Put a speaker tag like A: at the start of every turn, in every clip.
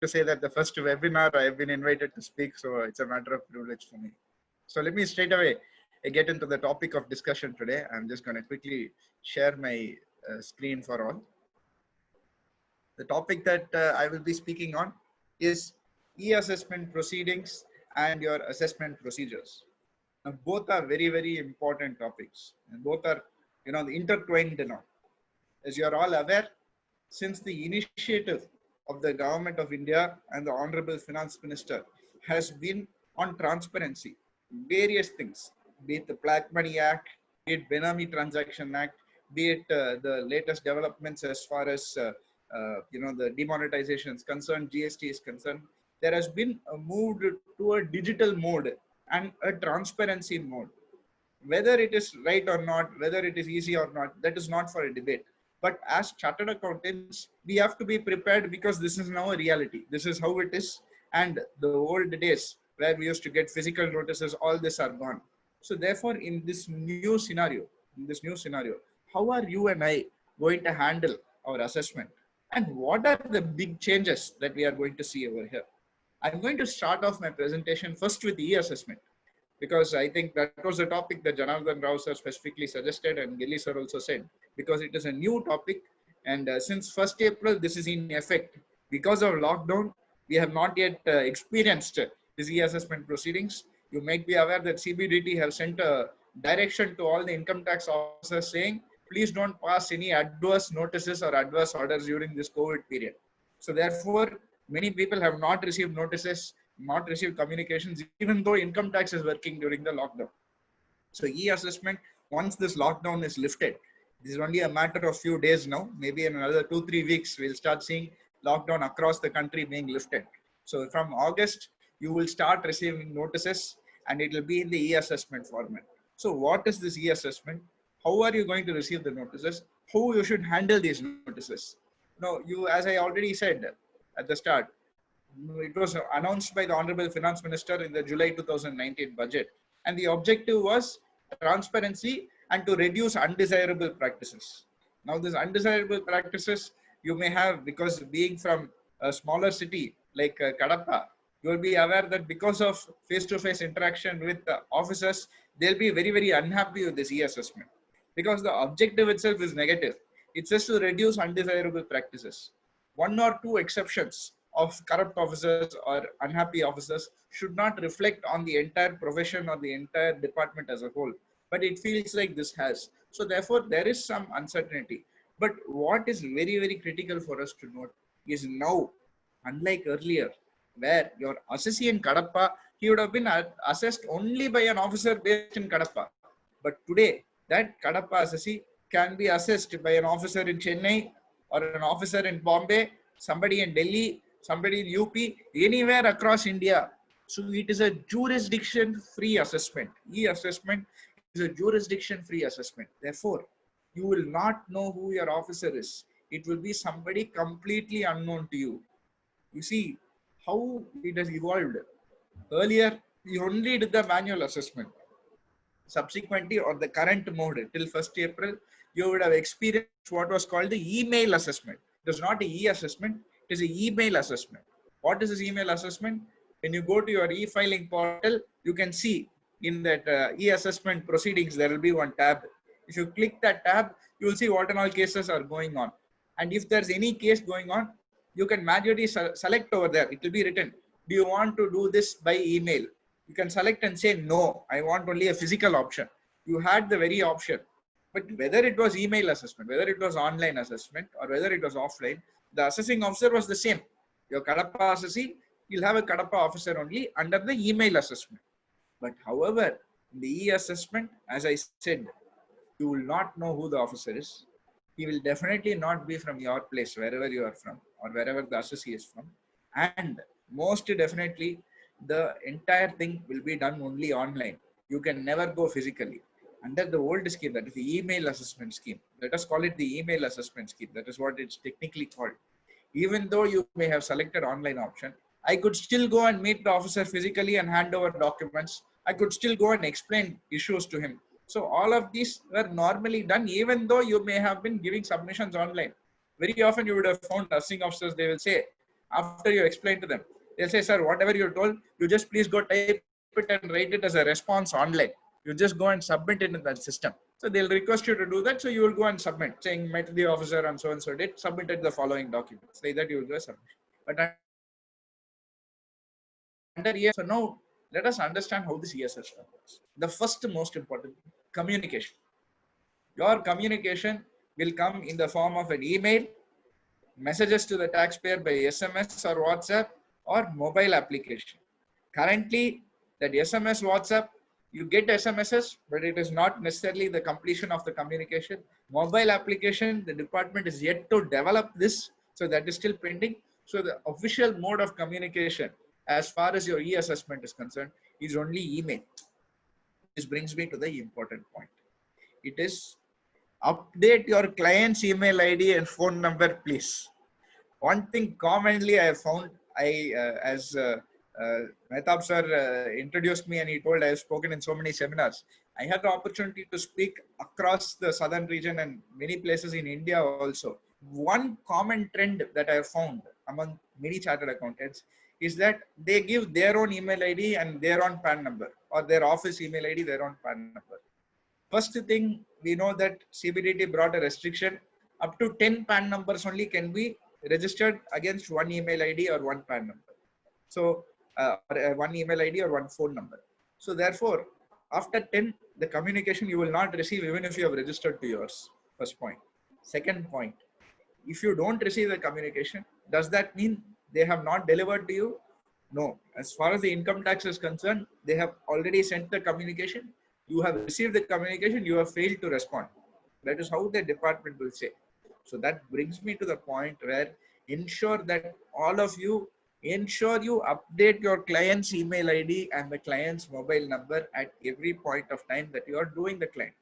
A: to say that the first webinar I have been invited to speak, so it's a matter of privilege for me. So let me straight away get into the topic of discussion today. I'm just going to quickly share my screen for all. The topic that I will be speaking on is e-assessment proceedings and your assessment procedures. Now, both are very, very important topics, and both are, intertwined now. As you are all aware, since the initiative of the Government of India and the Honorable Finance Minister has been on transparency, various things, be it the Black Money Act, be it Benami Transaction Act, be it the latest developments as far as the demonetization is concerned, GST is concerned, there has been a move to a digital mode and a transparency mode. Whether it is right or not, whether it is easy or not, that is not for a debate. But as chartered accountants, we have to be prepared because this is now a reality. This is how it is. And the old days where we used to get physical notices, all this are gone. So therefore, in this new scenario, how are you and I going to handle our assessment? And what are the big changes that we are going to see over here? I'm going to start off my presentation first with e-assessment, because I think that was a topic that Janardhan Rao sir specifically suggested and Gilly sir also said, because it is a new topic. And since 1st April, this is in effect. Because of lockdown, we have not yet experienced these e-assessment proceedings. You might be aware that CBDT have sent a direction to all the income tax officers saying, please don't pass any adverse notices or adverse orders during this COVID period. So therefore, many people have not received notices, not received communications, even though income tax is working during the lockdown. So e-assessment, once this lockdown is lifted, this is only a matter of few days now, maybe in another 2-3 weeks, we'll start seeing lockdown across the country being lifted. So from August, you will start receiving notices and it will be in the e-assessment format. So what is this e-assessment? How are you going to receive the notices? How you should handle these notices? Now, as I already said at the start, it was announced by the Honorable Finance Minister in the July 2019 budget. And the objective was transparency and to reduce undesirable practices. Now, these undesirable practices you may have, because being from a smaller city like Kadapa, you will be aware that because of face-to-face interaction with officers, they'll be very, very unhappy with this e-assessment, because the objective itself is negative. It's just to reduce undesirable practices. 1 or 2 exceptions of corrupt officers or unhappy officers should not reflect on the entire profession or the entire department as a whole. But it feels like this has. So therefore, there is some uncertainty. But what is very, very critical for us to note is now, unlike earlier, where your assessee in Kadapa, he would have been assessed only by an officer based in Kadapa. But today, that Kadapa assessee can be assessed by an officer in Chennai or an officer in Bombay, somebody in Delhi, somebody in UP, anywhere across India. So it is a jurisdiction-free assessment. E-assessment is a jurisdiction-free assessment. Therefore, you will not know who your officer is. It will be somebody completely unknown to you. You see how it has evolved. Earlier, you only did the manual assessment. Subsequently, or the current mode till 1st April, you would have experienced what was called the email assessment. It is not an e-assessment, it is an email assessment. What is this email assessment? When you go to your e-filing portal, you can see in that e-assessment proceedings, there will be one tab. If you click that tab, you will see what and all cases are going on. And if there's any case going on, you can manually select over there. It will be written, do you want to do this by email? You can select and say, no, I want only a physical option. You had the very option. But whether it was email assessment, whether it was online assessment, or whether it was offline, the assessing officer was the same. Your Kadapa assessee, you'll have a Kadapa officer only under the email assessment. But however, in the e-assessment, as I said, you will not know who the officer is. He will definitely not be from your place, wherever you are from, or wherever the assessee is from. And most definitely, the entire thing will be done only online. You can never go physically. Under the old scheme, that is the email assessment scheme. Let us call it the email assessment scheme. That is what it's technically called. Even though you may have selected online option, I could still go and meet the officer physically and hand over documents. I could still go and explain issues to him. So all of these were normally done, even though you may have been giving submissions online. Very often you would have found assessing officers, they will say, After you explain to them, they'll say, sir, whatever you're told, you just please go type it and write it as a response online. You just go and submit it in that system. So they'll request you to do that. So you will go and submit, saying met the officer and so did, submitted the following documents. Like that you will go submit. But under ESS, so now let us understand how this ESS works. The first most important, communication. Your communication will come in the form of an email, messages to the taxpayer by SMS or WhatsApp, or mobile application. Currently, that SMS, WhatsApp, you get SMSs, but it is not necessarily the completion of the communication. Mobile application, the department is yet to develop this, so that is still pending. So the official mode of communication, as far as your e-assessment is concerned, is only email. This brings me to the important point. It is update your client's email ID and phone number, please. One thing commonly I have found, as Mehtab sir introduced me and he told I have spoken in so many seminars. I had the opportunity to speak across the southern region and many places in India also. One common trend that I have found among many chartered accountants is that they give their own email ID and their own PAN number, or their office email ID, their own PAN number. First thing, we know that CBDT brought a restriction. Up to 10 PAN numbers only can be registered against one email ID or one PAN number. So one email ID or one phone number. So therefore, after 10, the communication you will not receive even if you have registered to yours. First point. Second point, if you don't receive the communication, does that mean they have not delivered to you? No. As far as the income tax is concerned, they have already sent the communication. You have received the communication, you have failed to respond. That is how the department will say. So that brings me to the point where ensure that all of you ensure you update your client's email ID and the client's mobile number at every point of time that you are doing the client.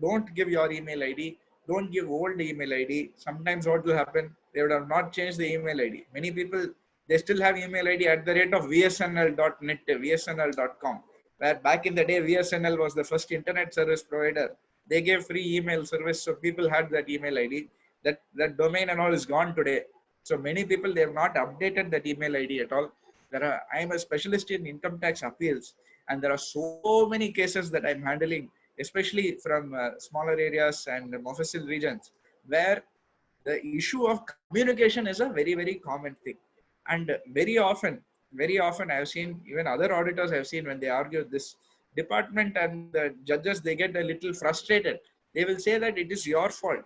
A: Don't give your email ID. Don't give old email ID. Sometimes what will happen, they would have not changed the email ID. Many people, they still have email ID at the rate of vsnl.net, vsnl.com, where back in the day, VSNL was the first internet service provider. They gave free email service, so people had that email ID. That domain and all is gone today. So many people, they have not updated that email ID at all. I am a specialist in income tax appeals, and there are so many cases that I'm handling, especially from smaller areas and Mofussil regions, where the issue of communication is a very, very common thing. And very often I have seen, even other auditors I have seen, when they argue this department and the judges, they get a little frustrated. They will say that it is your fault.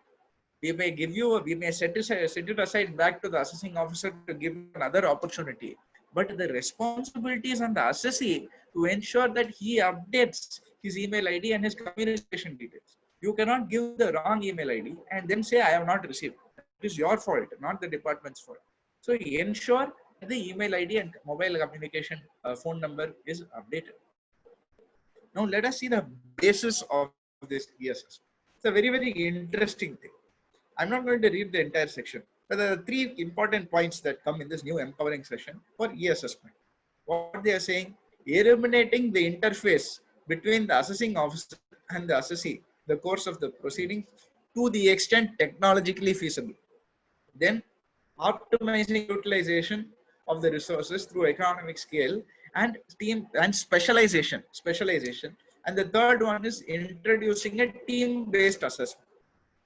A: We may give you, we may set it aside back to the assessing officer to give another opportunity. But the responsibility is on the assessee to ensure that he updates his email ID and his communication details. You cannot give the wrong email ID and then say, I have not received. It is your fault, not the department's fault. So ensure that the email ID and mobile communication phone number is updated. Now let us see the basis of this e-assessment. It's a very, very interesting thing. I'm not going to read the entire section, but there are three important points that come in this new empowering session for e-assessment. What they are saying, eliminating the interface between the assessing officer and the assessee, the course of the proceedings, to the extent technologically feasible. Then optimizing utilization of the resources through economic scale and team and specialization. And the third one is introducing a team-based assessment.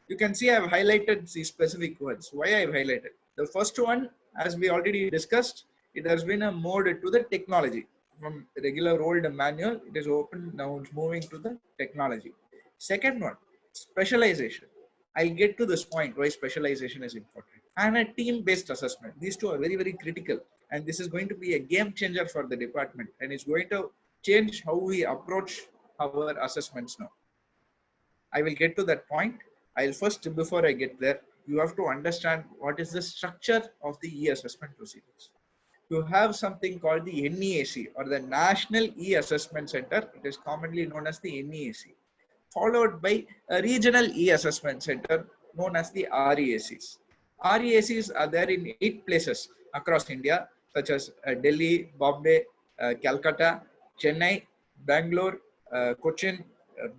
A: You can see I've highlighted these specific words. Why I've highlighted? The first one, as we already discussed, it has been a mode to the technology. From regular old manual, it is open, now it's moving to the technology. Second one, specialization. I'll get to this point why specialization is important. And a team-based assessment. These two are very, very critical. And this is going to be a game changer for the department. And it's going to change how we approach our assessments now. I will get to that point. I'll first, before I get there, you have to understand what is the structure of the e-assessment proceedings. You have something called the NEAC, or the National E-Assessment Center. It is commonly known as the NEAC, followed by a regional e-assessment center known as the REACs. REACs are there in 8 places across India, such as Delhi, Bombay, Calcutta, Chennai, Bangalore, Cochin,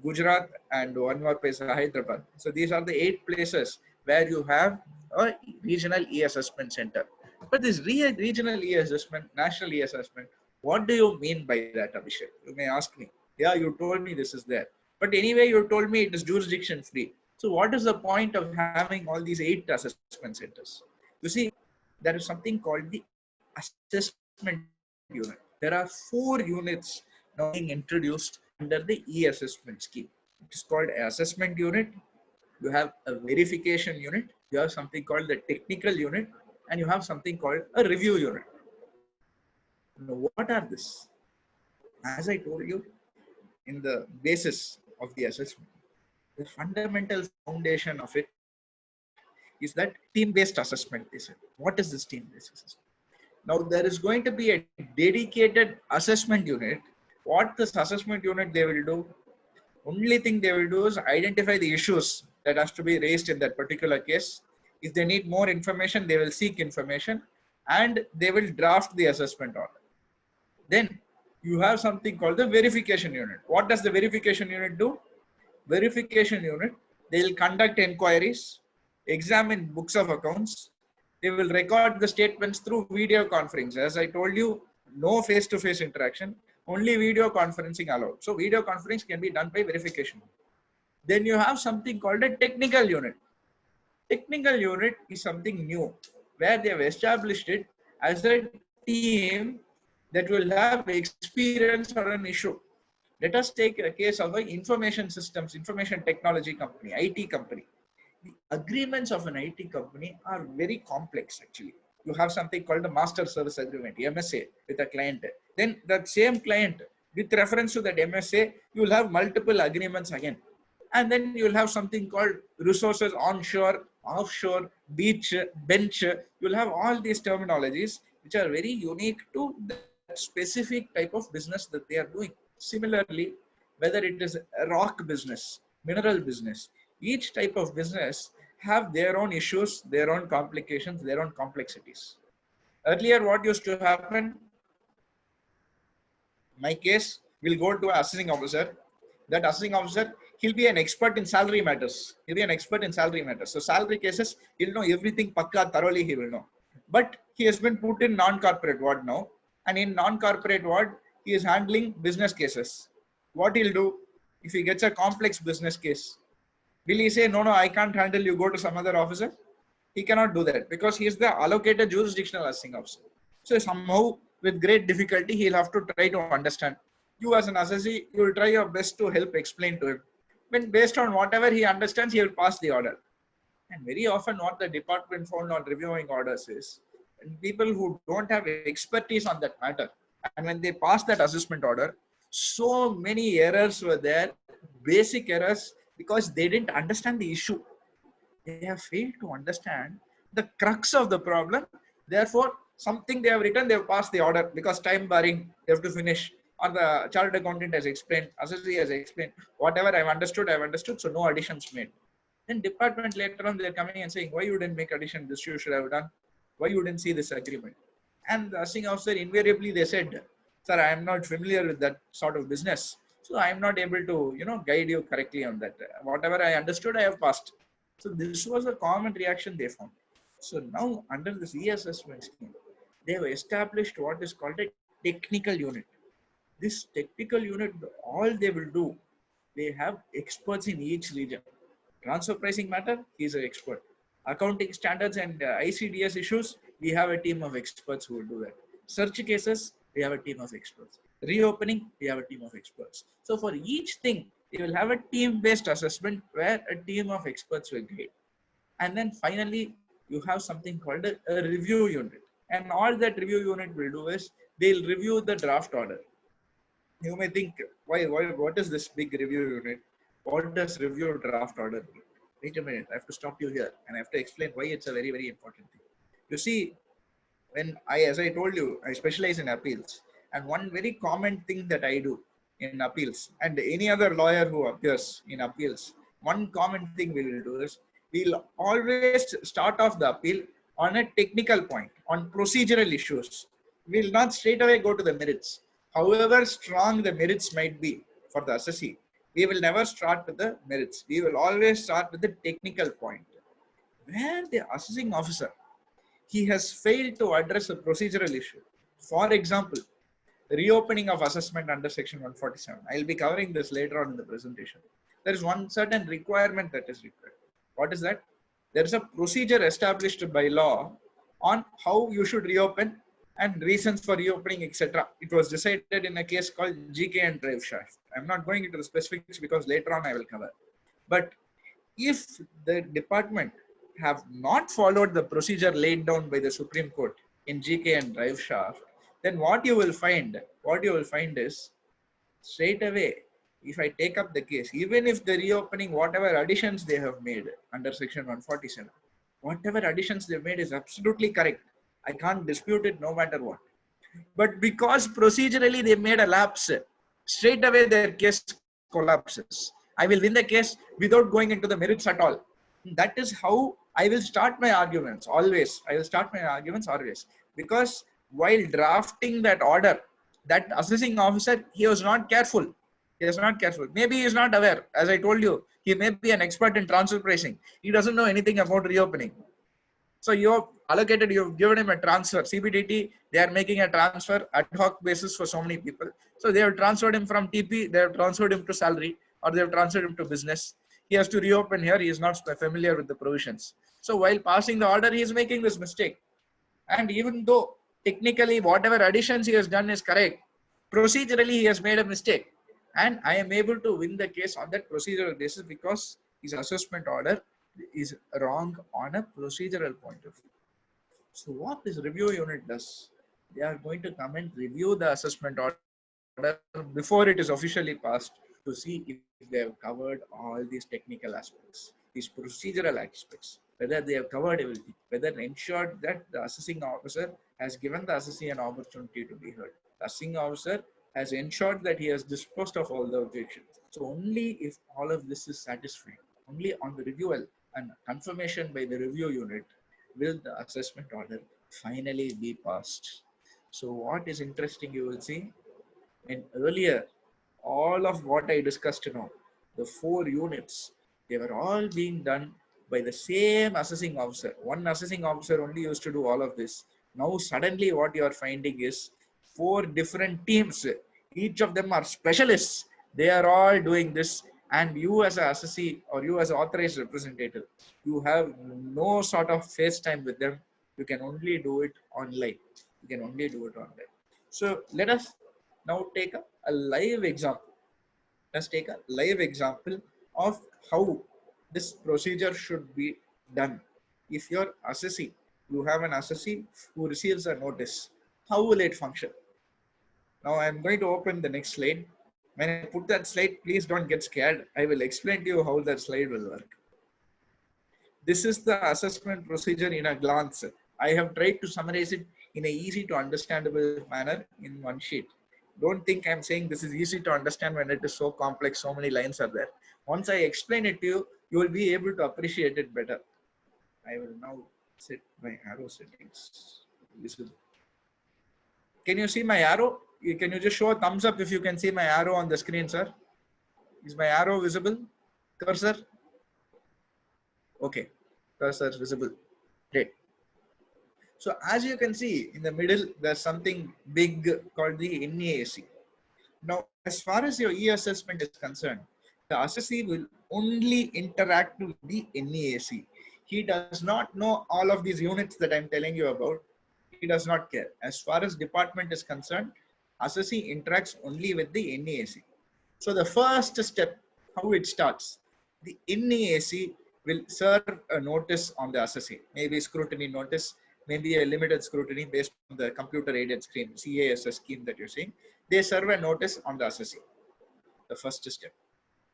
A: Gujarat, and one more place, Hyderabad. So these are the 8 places where you have a regional e-assessment center. But this regional e-assessment, national e-assessment, what do you mean by that, Abhishek? You may ask me. Yeah, you told me this is there. But anyway, you told me it is jurisdiction free. So what is the point of having all these 8 assessment centers? You see, there is something called the assessment unit. There are 4 units now being introduced under the e-assessment scheme. It is called assessment unit. You have a verification unit. You have something called the technical unit, and you have something called a review unit. Now, what are this? As I told you, in the basis of the assessment, the fundamental foundation of it is that team-based assessment. They said, what is this team-based assessment? Now, there is going to be a dedicated assessment unit. What this assessment unit they will do? Only thing they will do is identify the issues that has to be raised in that particular case. If they need more information, they will seek information and they will draft the assessment order. Then you have something called the verification unit. What does the verification unit do? Verification unit, they will conduct inquiries, examine books of accounts, they will record the statements through video conferencing. As I told you, no face-to-face interaction, only video conferencing allowed. So video conferencing can be done by verification. Then you have something called a technical unit. Technical unit is something new where they have established it as a team that will have experience on an issue. Let us take a case of an information systems, information technology company, IT company. The agreements of an IT company are very complex actually. You have something called the master service agreement, MSA, with a client. Then that same client, with reference to that MSA, you will have multiple agreements again. And then you will have something called resources onshore, offshore, beach, bench. You will have all these terminologies which are very unique to that specific type of business that they are doing. Similarly, whether it is a rock business, mineral business, each type of business have their own issues, their own complications, their own complexities. Earlier, what used to happen? My case will go to an assessing officer. That assessing officer, he'll be an expert in salary matters. He'll be an expert in salary matters. So salary cases, he'll know everything pakka, thoroughly he will know. But he has been put in non-corporate ward now. And in non-corporate ward, he is handling business cases. What he'll do if he gets a complex business case? Will he say, no, I can't handle, you go to some other officer? He cannot do that because he is the allocated jurisdictional assessing officer. So somehow with great difficulty, he'll have to try to understand. You as an assessee, you will try your best to help explain to him. When based on whatever he understands, he will pass the order. And very often what the department found on reviewing orders is people who don't have expertise on that matter. And when they pass that assessment order, so many errors were there, basic errors, because they didn't understand the issue. They have failed to understand the crux of the problem. Therefore, something they have written, they have passed the order because time barring, they have to finish. Or the chartered accountant has explained, assessee has explained, whatever I've understood, so no additions made. Then department later on, they're coming and saying, why you didn't make addition? This you should have done. Why you didn't see this agreement? And the assessing officer, invariably, they said, sir, I am not familiar with that sort of business. So I am not able to, guide you correctly on that. Whatever I understood, I have passed. So this was a common reaction they found. So now under this e-assessment scheme, they have established what is called a technical unit. This technical unit, all they will do, they have experts in each region. Transfer pricing matter, he is an expert. Accounting standards and ICDS issues, we have a team of experts who will do that. Search cases, we have a team of experts. Reopening, we have a team of experts. So for each thing, you will have a team-based assessment where a team of experts will guide. And then finally, you have something called a review unit. And all that review unit will do is they'll review the draft order. You may think, what is this big review unit? What does review draft order mean? Wait a minute, I have to stop you here and I have to explain why it's a very, very important thing. You see, as I told you, I specialize in appeals. And one very common thing that I do in appeals, and any other lawyer who appears in appeals, one common thing we will do is we'll always start off the appeal on a technical point, on procedural issues. We'll not straight away go to the merits. However strong the merits might be for the assessee, we will never start with the merits. We will always start with the technical point, where the assessing officer, he has failed to address a procedural issue. For example, reopening of assessment under section 147. I'll be covering this later on in the presentation. There is one certain requirement that is required. What is that? There is a procedure established by law on how you should reopen and reasons for reopening, etc. It was decided in a case called GK and Drive Shaft. I'm not going into the specifics because later on I will cover. But if the department have not followed the procedure laid down by the Supreme Court in GK and Drive Shaft, then what you will find is straight away, if I take up the case, even if the reopening, whatever additions they have made under section 147, whatever additions they made is absolutely correct. I can't dispute it no matter what. But because procedurally they made a lapse, straight away their case collapses. I will win the case without going into the merits at all. That is how I will start my arguments always. I will start my arguments always. Because while drafting that order, that assessing officer, he was not careful. He was not careful. Maybe he is not aware. As I told you, he may be an expert in transfer pricing. He doesn't know anything about reopening. So you have allocated, you have given him a transfer. CBDT, they are making a transfer ad hoc basis for so many people. So they have transferred him from TP, they have transferred him to salary, or they have transferred him to business. He has to reopen here. He is not familiar with the provisions. So while passing the order, he is making this mistake. And even though technically whatever additions he has done is correct, procedurally he has made a mistake. And I am able to win the case on that procedural basis because his assessment order is wrong on a procedural point of view. So what this review unit does, they are going to come and review the assessment order before it is officially passed to see if they have covered all these technical aspects, these procedural aspects, whether they have covered everything, whether ensured that the assessing officer has given the assessee an opportunity to be heard. The assessing officer has ensured that he has disposed of all the objections. So only if all of this is satisfied, only on the review and confirmation by the review unit will the assessment order finally be passed. So what is interesting, you will see, and earlier, all of what I discussed now, the 4 units, they were all being done by the same assessing officer. One assessing officer only used to do all of this. Now suddenly what you are finding is 4 different teams. Each of them are specialists. They are all doing this, and you as an assessee or you as an authorized representative, you have no sort of face time with them. You can only do it online. You can only do it online. So let us now take a live example. Let's take a live example of how this procedure should be done. If you're assessee, you have an assessee who receives a notice, how will it function? Now I'm going to open the next slide. When I put that slide, please don't get scared. I will explain to you how that slide will work. This is the assessment procedure in a glance. I have tried to summarize it in a easy to understandable manner in one sheet. Don't think I'm saying this is easy to understand when it is so complex, so many lines are there. Once I explain it to you, you will be able to appreciate it better. I will now set my arrow settings visible. Can you see my arrow? Can you just show a thumbs up if you can see my arrow on the screen, sir? Is my arrow visible? Cursor? Okay, cursor is visible. Great. So as you can see in the middle, there's something big called the NEAC. Now, as far as your e-assessment is concerned, the assessee will only interact with the NEAC. He does not know all of these units that I'm telling you about. He does not care. As far as department is concerned, assessee interacts only with the NEAC. So the first step, how it starts, the NEAC will serve a notice on the assessee, maybe scrutiny notice, maybe a limited scrutiny based on the computer aided scheme, CASS scheme that you're seeing. They serve a notice on the assessee, the first step.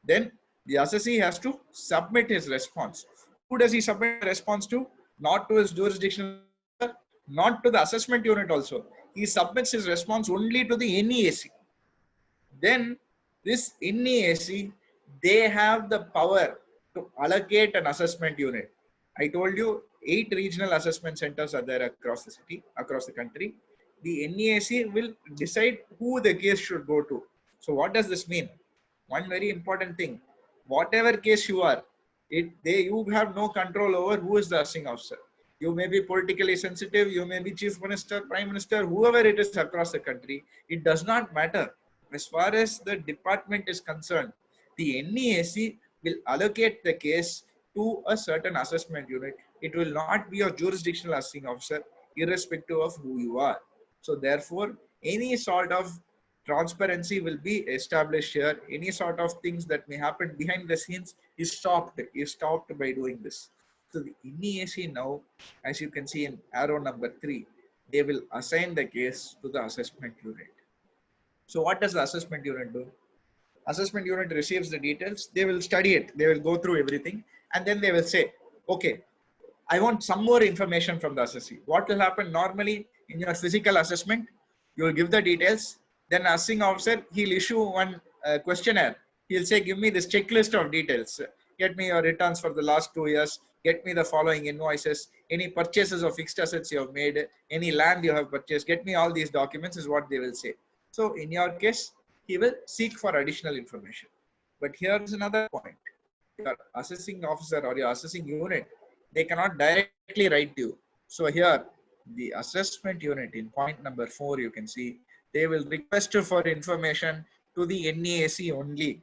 A: Then the assessee has to submit his response. Who does he submit the response to? Not to his jurisdictional, not to the assessment unit also. He submits his response only to the NEAC. Then this NEAC, they have the power to allocate an assessment unit. I told you 8 regional assessment centers are there across the city, across the country. The NEAC will decide who the case should go to. So what does this mean? One very important thing, whatever case you are, you have no control over who is the assessing officer. You may be politically sensitive, you may be chief minister, prime minister, whoever it is across the country. It does not matter. As far as the department is concerned, the NEAC will allocate the case to a certain assessment unit. It will not be a jurisdictional assessing officer, irrespective of who you are. So therefore, any sort of transparency will be established here. Any sort of things that may happen behind the scenes is stopped by doing this. So the NEAC now, as you can see in arrow number 3, they will assign the case to the assessment unit. So what does the assessment unit do? Assessment unit receives the details, they will study it, they will go through everything, and then they will say, okay, I want some more information from the assessee. What will happen normally in your physical assessment? You will give the details. Then assessing officer, he'll issue one questionnaire. He'll say, give me this checklist of details. Get me your returns for the last 2 years. Get me the following invoices. Any purchases of fixed assets you have made. Any land you have purchased. Get me all these documents is what they will say. So in your case, he will seek for additional information. But here's another point. Your assessing officer or your assessing unit, they cannot directly write to you. So here, the assessment unit in point number 4, you can see, they will request for information to the NEAC only.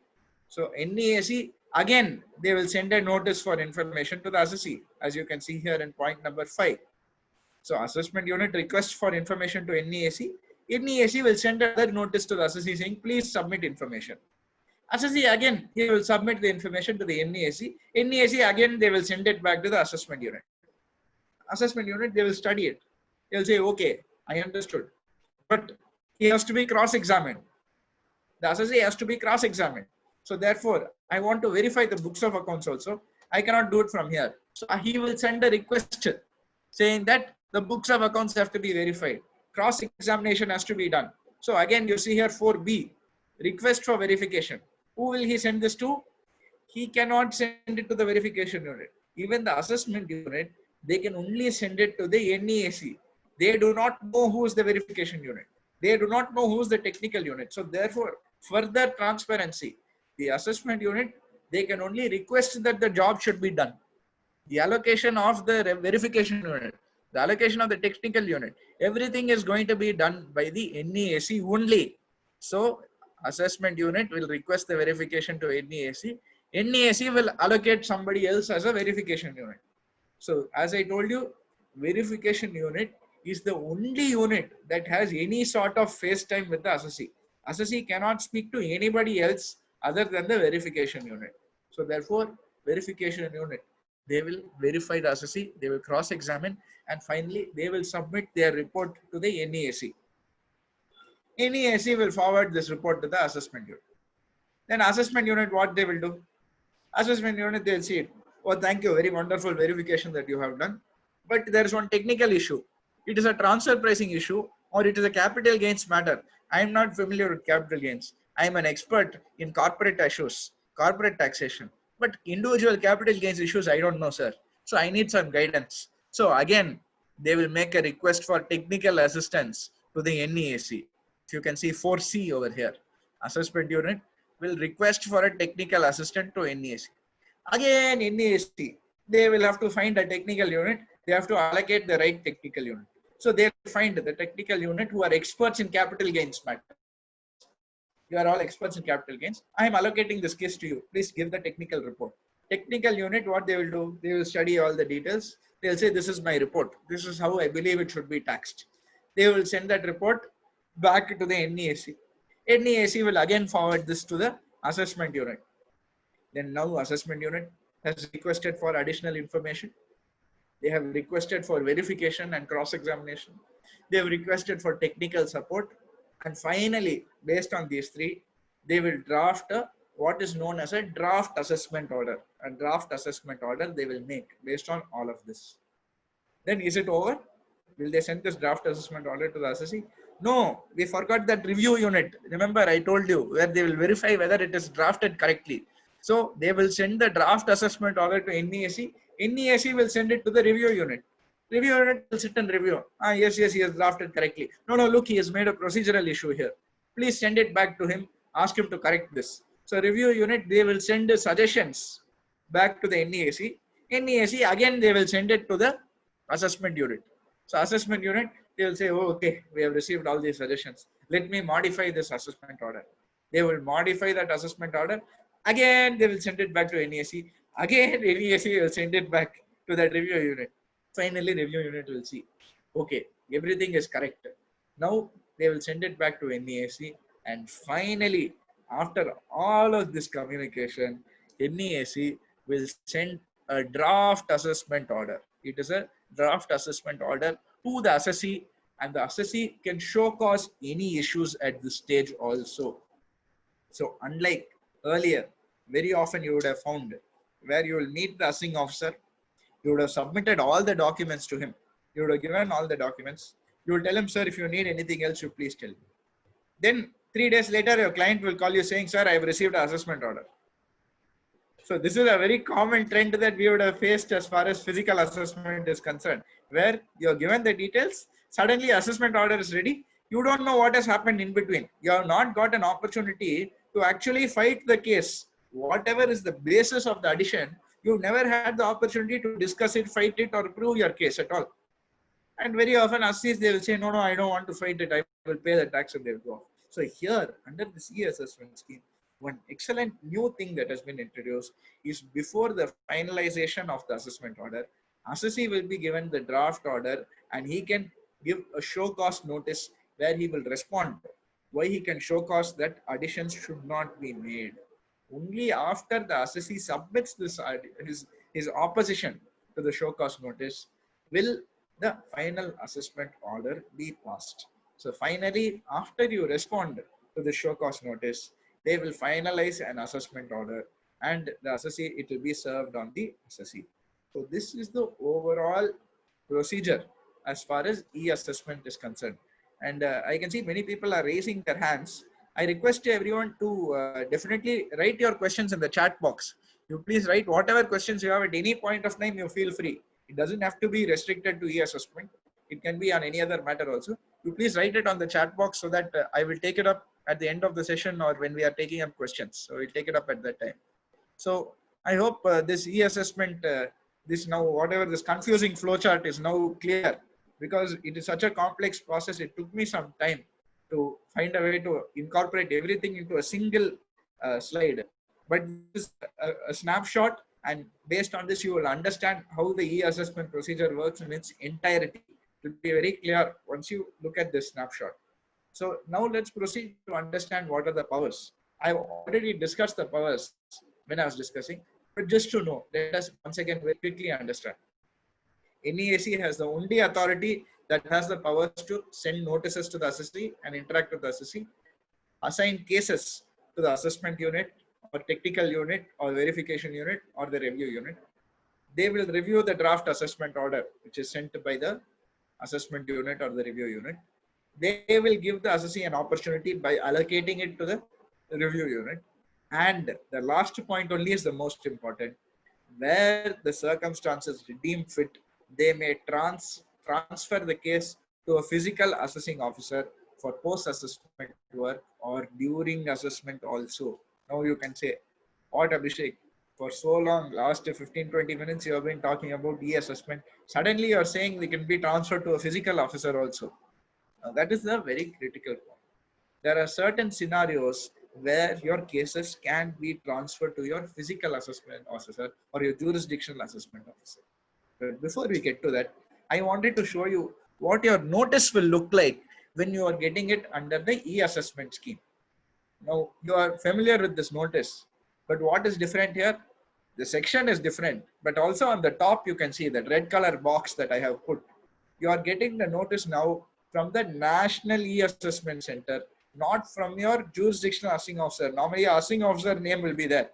A: So NEAC, again, they will send a notice for information to the assessee, as you can see here in point number 5. So assessment unit requests for information to NEAC. NEAC will send another notice to the assessee saying, please submit information. Assessee again, he will submit the information to the NEAC. NEAC again, they will send it back to the assessment unit. Assessment unit, they will study it. They'll say, okay, I understood. But he has to be cross-examined. The assessee has to be cross-examined. So therefore, I want to verify the books of accounts also. I cannot do it from here. So he will send a request saying that the books of accounts have to be verified. Cross-examination has to be done. So again, you see here 4B, request for verification. Who will he send this to? He cannot send it to the verification unit. Even the assessment unit, they can only send it to the NEAC. They do not know who is the verification unit. They do not know who is the technical unit. So therefore, further transparency, the assessment unit, they can only request that the job should be done. The allocation of the verification unit, the allocation of the technical unit, everything is going to be done by the NEAC only. So assessment unit will request the verification to NEAC. NEAC will allocate somebody else as a verification unit. So as I told you, verification unit is the only unit that has any sort of face time with the assessee. Assessee cannot speak to anybody else other than the verification unit. So therefore, verification unit, they will verify the assessee, they will cross-examine, and finally they will submit their report to the NEAC. NEAC will forward this report to the assessment unit. Then assessment unit, what they will do? Assessment unit, they'll see it. Oh, thank you, very wonderful verification that you have done. But there is one technical issue. It is a transfer pricing issue, or it is a capital gains matter. I am not familiar with capital gains. I am an expert in corporate issues, corporate taxation. But individual capital gains issues, I don't know, sir. So I need some guidance. So again, they will make a request for technical assistance to the NEAC. If you can see 4C over here, assessment unit will request for a technical assistant to NEAC. Again, NEAC, they will have to find a technical unit. They have to allocate the right technical unit. So they'll find the technical unit who are experts in capital gains matter. You are all experts in capital gains. I am allocating this case to you. Please give the technical report. Technical unit, what they will do? They will study all the details. They'll say, this is my report. This is how I believe it should be taxed. They will send that report back to the NEAC. NEAC will again forward this to the assessment unit. Then now assessment unit has requested for additional information. They have requested for verification and cross-examination. They have requested for technical support. And finally, based on these three, they will draft what is known as a draft assessment order. A draft assessment order they will make based on all of this. Then is it over? Will they send this draft assessment order to the assessee? No, we forgot that review unit. Remember, I told you where they will verify whether it is drafted correctly. So they will send the draft assessment order to NEAC. NEAC will send it to the review unit. Review unit will sit and review. Yes, he has drafted correctly. No, look, he has made a procedural issue here. Please send it back to him. Ask him to correct this. So review unit, they will send the suggestions back to the NEAC. NEAC, again, they will send it to the assessment unit. So assessment unit, they will say, oh, okay, we have received all these suggestions. Let me modify this assessment order. They will modify that assessment order. Again, they will send it back to NESE. Again, NESE will send it back to that review unit. Finally, review unit will see, okay, everything is correct. Now they will send it back to NESE, and finally, after all of this communication, NESE will send a draft assessment order. It is a draft assessment order to the assessee, and the assessee can show cause any issues at this stage also. So unlike earlier, very often you would have found where you will meet the assessing officer, you would have submitted all the documents to him. You would have given all the documents. You will tell him, sir, if you need anything else, you please tell me. Then 3 days later, your client will call you saying, sir, I have received an assessment order. So this is a very common trend that we would have faced as far as physical assessment is concerned, where you're given the details, suddenly assessment order is ready. You don't know what has happened in between. You have not got an opportunity to actually fight the case. Whatever is the basis of the addition, you've never had the opportunity to discuss it, fight it, or prove your case at all. And very often, assessees, they will say, no, I don't want to fight it. I will pay the tax and they will go off. So here, under this e-assessment scheme, one excellent new thing that has been introduced is before the finalization of the assessment order, assessee will be given the draft order and he can give a show cause notice where he will respond why he can show cause that additions should not be made. Only after the assessee submits this his opposition to the show cause notice will the final assessment order be passed. So finally, after you respond to the show cause notice, they will finalize an assessment order and the assessee, it will be served on the assessee. So this is the overall procedure as far as e-assessment is concerned. And I can see many people are raising their hands. I request everyone to definitely write your questions in the chat box. You please write whatever questions you have at any point of time, you feel free. It doesn't have to be restricted to e-assessment. It can be on any other matter also. You please write it on the chat box so that I will take it up at the end of the session or when we are taking up questions. So we'll take it up at that time. So I hope this e-assessment, this now whatever this confusing flowchart is now clear, because it is such a complex process. It took me some time to find a way to incorporate everything into a single slide. But this is a snapshot, and based on this, you will understand how the e-assessment procedure works in its entirety. It will be very clear once you look at this snapshot. So now let's proceed to understand what are the powers. I've already discussed the powers when I was discussing, but just to know, let us once again very quickly understand. NESE has the only authority that has the powers to send notices to the assessee and interact with the assessee, assign cases to the assessment unit or technical unit or verification unit or the review unit. They will review the draft assessment order, which is sent by the assessment unit or the review unit. They will give the assessee an opportunity by allocating it to the review unit. And the last point only is the most important. Where the circumstances deem fit, they may transfer the case to a physical assessing officer for post-assessment work or during assessment also. Now you can say, what Abhishek, for so long, last 15-20 minutes, you have been talking about e-assessment. Suddenly you are saying they can be transferred to a physical officer also. Now, that is a very critical point. There are certain scenarios where your cases can be transferred to your physical assessment officer or your jurisdictional assessment officer. But before we get to that, I wanted to show you what your notice will look like when you are getting it under the e-assessment scheme. Now, you are familiar with this notice, but what is different here? The section is different, but also on the top, you can see that red color box that I have put. You are getting the notice now from the National E-Assessment Center, not from your jurisdictional assessing officer. Normally, assessing officer name will be there.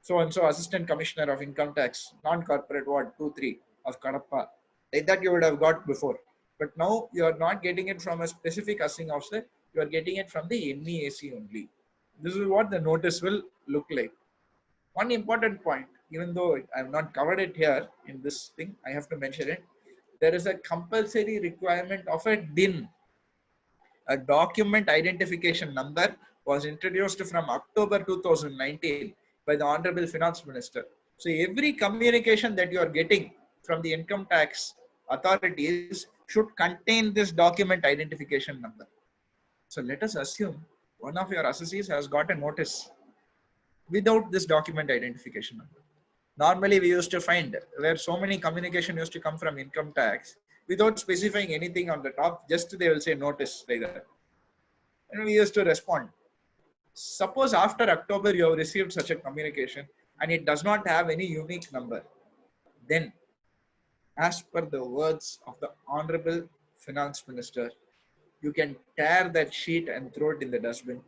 A: So and so Assistant Commissioner of Income Tax, non-corporate ward 2-3 of Kadapa. Like that you would have got before. But now you are not getting it from a specific assessing officer. You are getting it from the NESE only. This is what the notice will look like. One important point, even though I have not covered it here in this thing, I have to mention it. There is a compulsory requirement of a DIN. A document identification number was introduced from October 2019 by the Honorable Finance Minister. So every communication that you are getting from the income tax authorities should contain this document identification number. So let us assume one of your assessees has got a notice without this document identification number. Normally, we used to find where so many communication used to come from income tax without specifying anything on the top, just they will say notice like that. And we used to respond. Suppose after October you have received such a communication and it does not have any unique number, then as per the words of the Honorable Finance Minister, you can tear that sheet and throw it in the dustbin.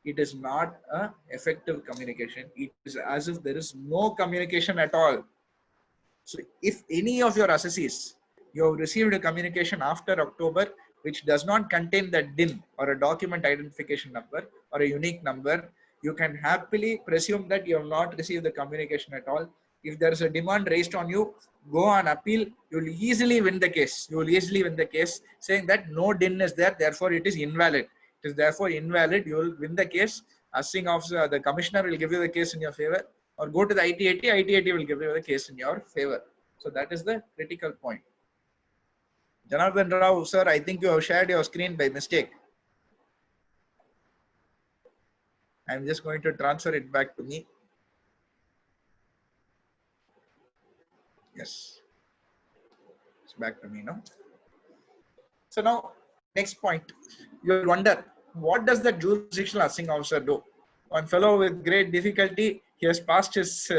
A: It is not a effective communication. It is as if there is no communication at all. So if any of your assessees, you have received a communication after October which does not contain that DIN or a document identification number or a unique number, you can happily presume that you have not received the communication at all. If there is a demand raised on you, go on appeal. You will easily win the case. You will easily win the case saying that no DIN is there, therefore it is invalid. It is therefore invalid. You will win the case. Assessing officer, the commissioner will give you the case in your favor, or go to the ITAT. ITAT will give you the case in your favor. So that is the critical point. Janardhan Rao, sir, I think you have shared your screen by mistake. I'm just going to transfer it back to me. Yes, it's back to me now. So now, next point, you'll wonder, what does the jurisdictional assessing officer do? One fellow with great difficulty, he has passed his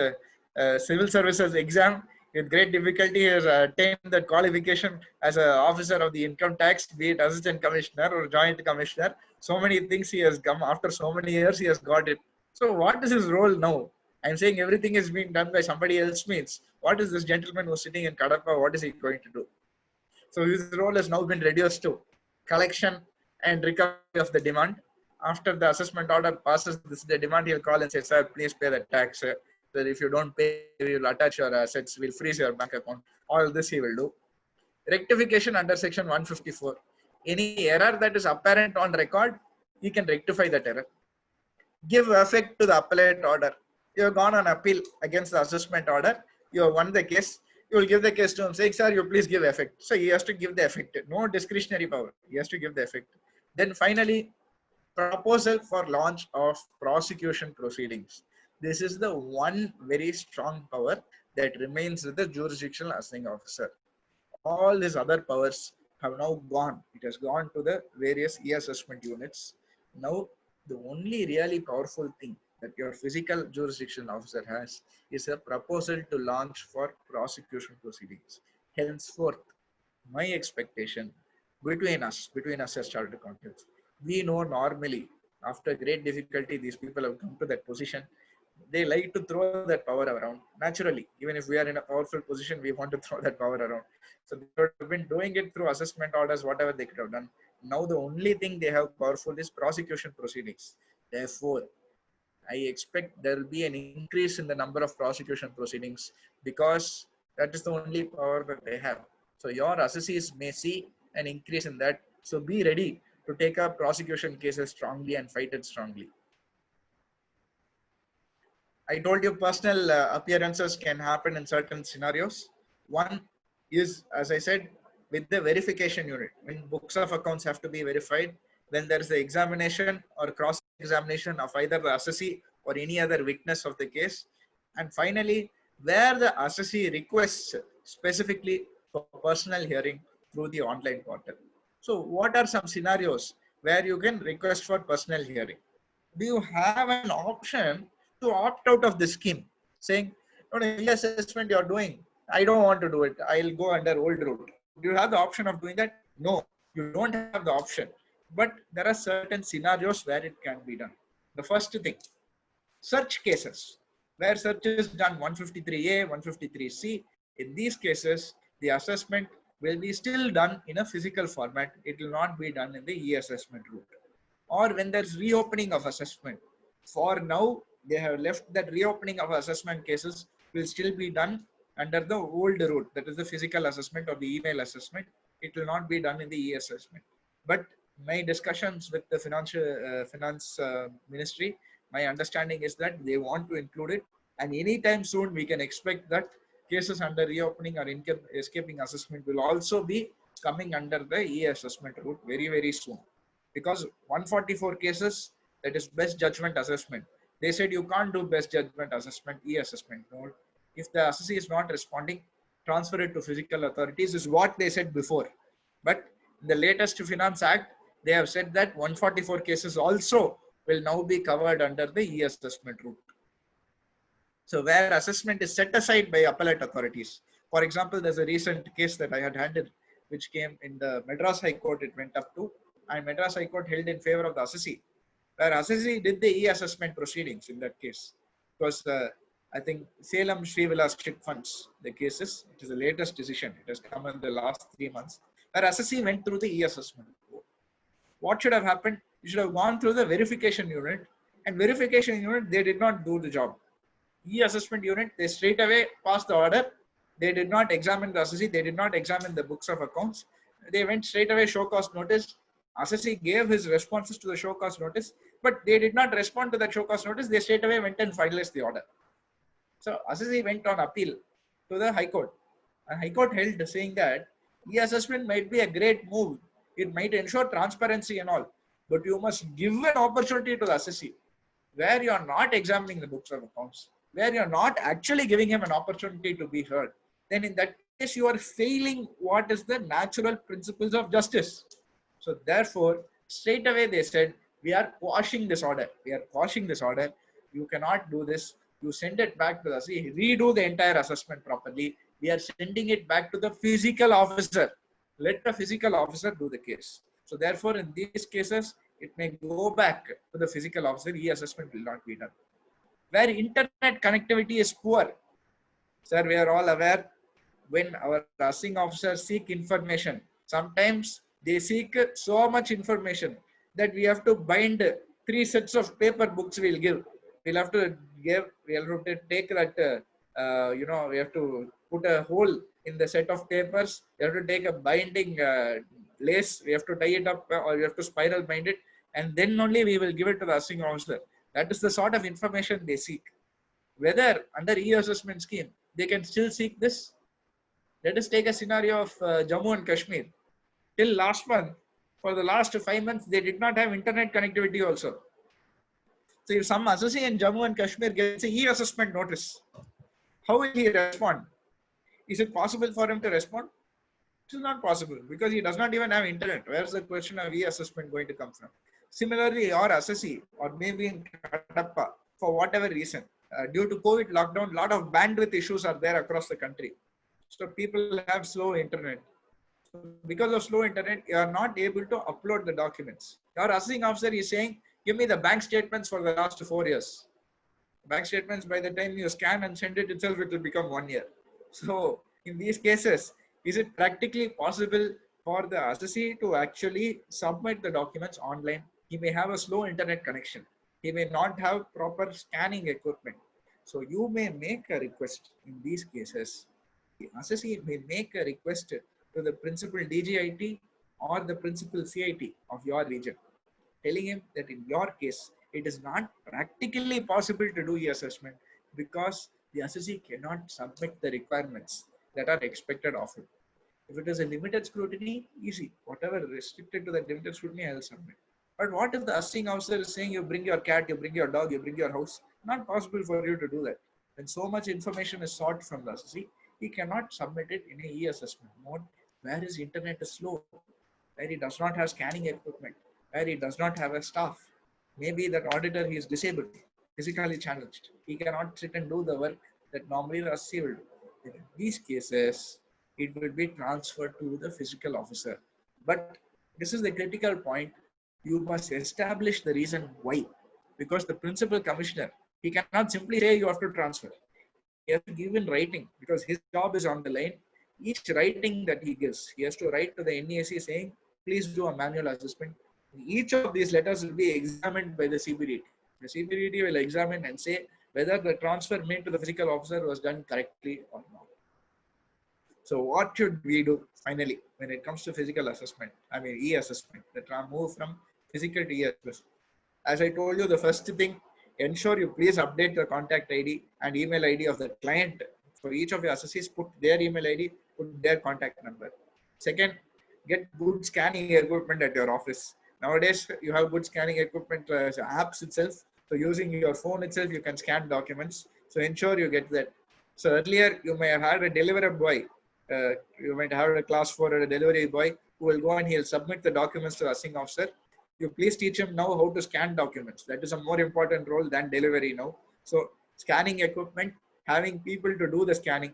A: civil services exam. With great difficulty, he has attained the qualification as an officer of the income tax, be it assistant commissioner or joint commissioner. So many things he has come after so many years, he has got it. So what is his role now? I'm saying everything is being done by somebody else means, what is this gentleman who's sitting in Kadapa, what is he going to do? So his role has now been reduced to collection and recovery of the demand. After the assessment order passes this the demand, he'll call and say, sir, please pay the tax. Sir, if you don't pay, we will attach your assets, we'll freeze your bank account. All this he will do. Rectification under section 154. Any error that is apparent on record, he can rectify that error. Give effect to the appellate order. You have gone on appeal against the assessment order. You have won the case. You will give the case to him, saying, sir, you please give effect. So he has to give the effect. No discretionary power. He has to give the effect. Then finally, proposal for launch of prosecution proceedings. This is the one very strong power that remains with the jurisdictional assessing officer. All these other powers have now gone. It has gone to the various e-assessment units. Now, the only really powerful thing that your physical jurisdiction officer has is a proposal to launch for prosecution proceedings. Henceforth, my expectation between us as chartered accountants, we know normally after great difficulty, these people have come to that position. They like to throw that power around naturally. Even if we are in a powerful position, we want to throw that power around. So they have been doing it through assessment orders, whatever they could have done. Now the only thing they have powerful is prosecution proceedings. Therefore, I expect there will be an increase in the number of prosecution proceedings because that is the only power that they have. So your assessees may see an increase in that. So be ready to take up prosecution cases strongly and fight it strongly. I told you personal appearances can happen in certain scenarios. One is, as I said, with the verification unit, when books of accounts have to be verified, when there is the examination or cross-examination of either the assessee or any other witness of the case. And finally, where the assessee requests specifically for personal hearing through the online portal. So what are some scenarios where you can request for personal hearing? Do you have an option to opt out of the scheme, saying, no, assessment you're doing, I don't want to do it. I'll go under old route. Do you have the option of doing that? No, you don't have the option. But there are certain scenarios where it can be done. The first thing, search cases, where search is done 153A, 153C. In these cases, the assessment will be still done in a physical format. It will not be done in the e-assessment route. Or when there's reopening of assessment. For now, they have left that reopening of assessment cases will still be done under the old route, that is the physical assessment or the email assessment. It will not be done in the e-assessment. But my discussions with the finance ministry, my understanding is that they want to include it, and anytime soon we can expect that cases under reopening or escaping assessment will also be coming under the e-assessment route very, very soon. Because 144 cases, that is best judgment assessment. They said you can't do best judgment assessment, e-assessment mode. If the assessee is not responding, transfer it to physical authorities is what they said before. But in the latest Finance Act, they have said that 144 cases also will now be covered under the e-assessment route. So where assessment is set aside by appellate authorities. For example, there's a recent case that I had handled, which came in the Madras High Court, it went up to, and Madras High Court held in favor of the assessee, where assessee did the e-assessment proceedings in that case. Because I think Salem Srivilas Chit Funds, the cases, it is the latest decision. It has come in the last 3 months, where assessee went through the e-assessment. What should have happened? You should have gone through the verification unit, and verification unit, they did not do the job. E-assessment unit, they straight away passed the order. They did not examine the assessee. They did not examine the books of accounts. They went straight away show cause notice. Assessee gave his responses to the show cause notice, but they did not respond to that show cause notice. They straight away went and finalized the order. So assessee went on appeal to the High Court. And High Court held saying that e-assessment might be a great move. It might ensure transparency and all, but you must give an opportunity to the assessee where you are not examining the books of accounts, where you're not actually giving him an opportunity to be heard, then in that case, you are failing what is the natural principles of justice. So therefore, straight away they said, we are quashing this order. We are quashing this order. You cannot do this. You send it back to the assessee, redo the entire assessment properly. We are sending it back to the physical officer. Let the physical officer do the case. So therefore, in these cases, it may go back to the physical officer. E-assessment will not be done. Where internet connectivity is poor. Sir, we are all aware when our assessing officers seek information, sometimes they seek so much information that we have to bind 3 sets of paper books we'll give. We'll have to take that, we have to put a hole in the set of papers. We have to take a binding lace. We have to tie it up or we have to spiral bind it. And then only we will give it to the assessing officer. That is the sort of information they seek. Whether under e-assessment scheme, they can still seek this. Let us take a scenario of Jammu and Kashmir. Till last month, for the last 5 months, they did not have internet connectivity also. So if some assessee in Jammu and Kashmir gets an e-assessment notice, how will he respond? Is it possible for him to respond? It is not possible because he does not even have internet. Where is the question of e-assessment going to come from? Similarly, your assessee or maybe in Kadapa, for whatever reason, due to COVID lockdown, a lot of bandwidth issues are there across the country. So people have slow internet. So because of slow internet, you are not able to upload the documents. Your assessing officer is saying, give me the bank statements for the last 4 years. Bank statements, by the time you scan and send it itself, it will become 1 year. So in these cases, is it practically possible for the assessee to actually submit the documents online? He may have a slow internet connection. He may not have proper scanning equipment. So you may make a request in these cases. The assessee may make a request to the principal DGIT or the principal CIT of your region, telling him that in your case, it is not practically possible to do e-assessment because the assessee cannot submit the requirements that are expected of him. If it is a limited scrutiny, easy. Whatever restricted to the limited scrutiny, I will submit. But what if the assessing officer is saying you bring your cat, you bring your dog, you bring your house? Not possible for you to do that. When so much information is sought from the assessee, he cannot submit it in a e-assessment mode where his internet is slow, where he does not have scanning equipment, where he does not have a staff. Maybe that auditor, he is disabled, physically challenged. He cannot sit and do the work that normally the assessee will do. In these cases, it will be transferred to the physical officer. But this is the critical point. You must establish the reason why. Because the principal commissioner, he cannot simply say you have to transfer. He has to give in writing because his job is on the line. Each writing that he gives, he has to write to the NESE saying, please do a manual assessment. Each of these letters will be examined by the CBDT. The CBDT will examine and say whether the transfer made to the physical officer was done correctly or not. So what should we do finally when it comes to physical assessment? I mean e-assessment, the move from physical to e-assessment. As I told you, the first thing, ensure you please update the contact ID and email ID of the client For each of your associates, put their email ID, put their contact number. Second, get good scanning equipment at your office. Nowadays, you have good scanning equipment, apps itself. So using your phone itself, you can scan documents. So ensure you get that. So earlier, you may have had a delivery boy. You might have a class for a delivery boy who will go and he'll submit the documents to the assisting officer. You please teach him now how to scan documents. That is a more important role than delivery now. So scanning equipment, having people to do the scanning.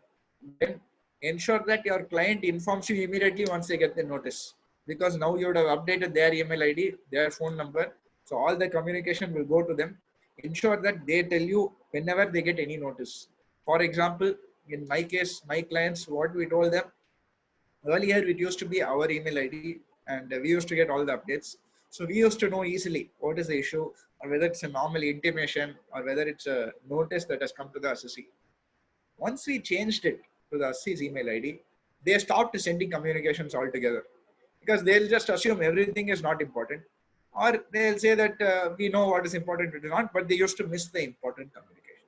A: Then ensure that your client informs you immediately once they get the notice, because now you would have updated their email ID, their phone number. So all the communication will go to them. Ensure that they tell you whenever they get any notice. For example, in my case, my clients, what we told them earlier, it used to be our email ID and we used to get all the updates. So we used to know easily what is the issue, or whether it's a normal intimation or whether it's a notice that has come to the assessee. Once we changed it to the assessee's email ID, they stopped sending communications altogether, because they'll just assume everything is not important, or they'll say that we know what is important, it is not, but they used to miss the important communication.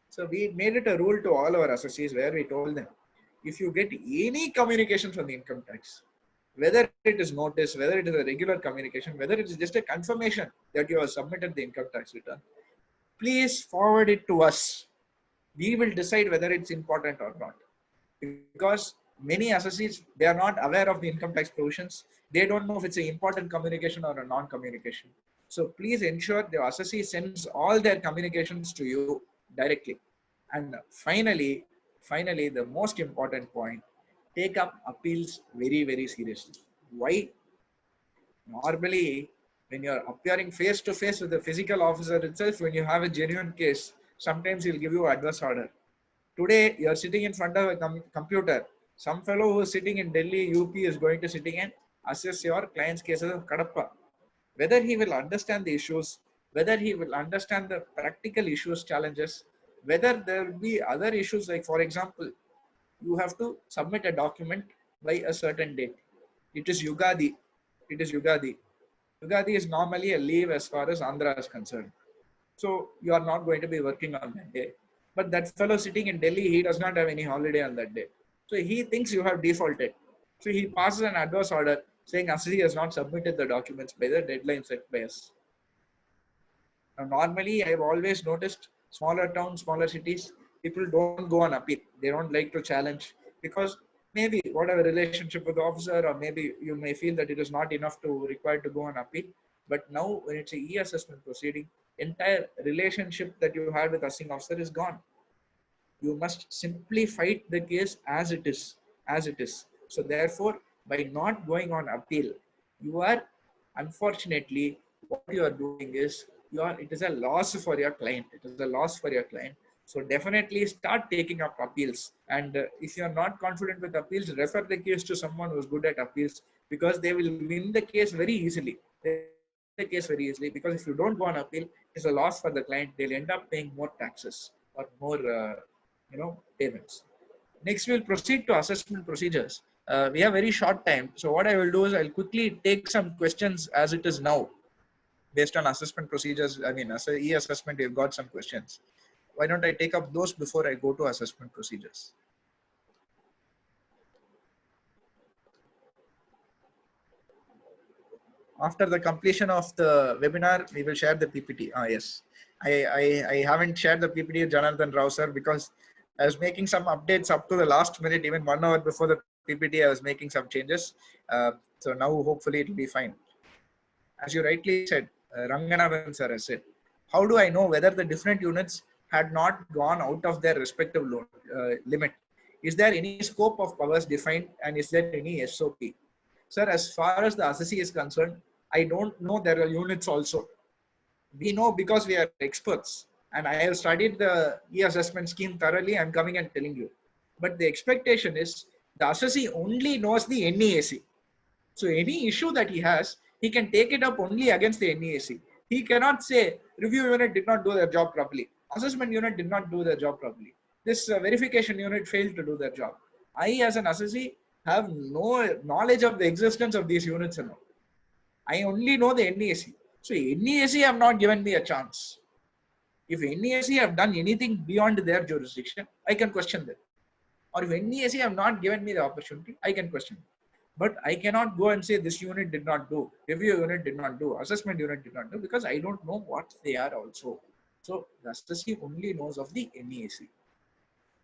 A: So we made it a rule to all our associates where we told them, if you get any communication from the income tax, whether it is notice, whether it is a regular communication, whether it is just a confirmation that you have submitted the income tax return, please forward it to us. We will decide whether it's important or not. Because many associates, they are not aware of the income tax provisions. They don't know if it's an important communication or a non-communication. So please ensure the assessee sends all their communications to you directly. And finally, the most important point, take up appeals very, very seriously. Why? Normally, when you're appearing face to face with the physical officer itself, when you have a genuine case, sometimes he'll give you adverse order. Today, you're sitting in front of a computer. Some fellow who is sitting in Delhi, UP is going to sitting and assess your client's cases of Kadapa. Whether he will understand the issues, whether he will understand the practical issues, challenges, whether there will be other issues, like for example, you have to submit a document by a certain date. It is Yugadi. It is Yugadi. Yugadi is normally a leave as far as Andhra is concerned. So you are not going to be working on that day. But that fellow sitting in Delhi, he does not have any holiday on that day. So he thinks you have defaulted. So he passes an adverse order saying assessee has not submitted the documents by the deadline set by us. Now, normally, I've always noticed smaller towns, smaller cities, people don't go on appeal. They don't like to challenge, because maybe whatever relationship with the officer, or maybe you may feel that it is not enough to require to go on appeal. But now when it's a e-assessment proceeding, entire relationship that you had with assessing officer is gone. You must simply fight the case as it is, So therefore, by not going on appeal, you are, unfortunately, what you are doing is, it is a loss for your client. It is a loss for your client. So definitely start taking up appeals. And if you are not confident with appeals, refer the case to someone who is good at appeals, because they will win the case very easily. Because if you don't go on appeal, it's a loss for the client. They'll end up paying more taxes or more payments. Next, we'll proceed to assessment procedures. We have very short time. So what I will do is I'll quickly take some questions as it is now. Based on assessment procedures, as a e-assessment, you've got some questions. Why don't I take up those before I go to assessment procedures? After the completion of the webinar, we will share the PPT. Yes. I haven't shared the PPT with Janardhan Rao sir, because I was making some updates up to the last minute. Even 1 hour before the PPT, I was making some changes. So now hopefully it will be fine. As you rightly said, Ranganathan sir has said, how do I know whether the different units had not gone out of their respective limit? Is there any scope of powers defined, and is there any SOP? Sir, as far as the assessee is concerned, I don't know there are units also. We know because we are experts, and I have studied the e-assessment scheme thoroughly. I'm coming and telling you. But the expectation is the assessee only knows the NEAC. So any issue that he has, he can take it up only against the NEAC. He cannot say review unit did not do their job properly. Assessment unit did not do their job properly. This verification unit failed to do their job. I, as an assessee, have no knowledge of the existence of these units and all. I only know the NEAC. So NEAC have not given me a chance. If NESE have done anything beyond their jurisdiction, I can question them. Or if NESE have not given me the opportunity, I can question them. But I cannot go and say this unit did not do, review unit did not do, assessment unit did not do, because I don't know what they are also. So the SSC only knows of the NESE.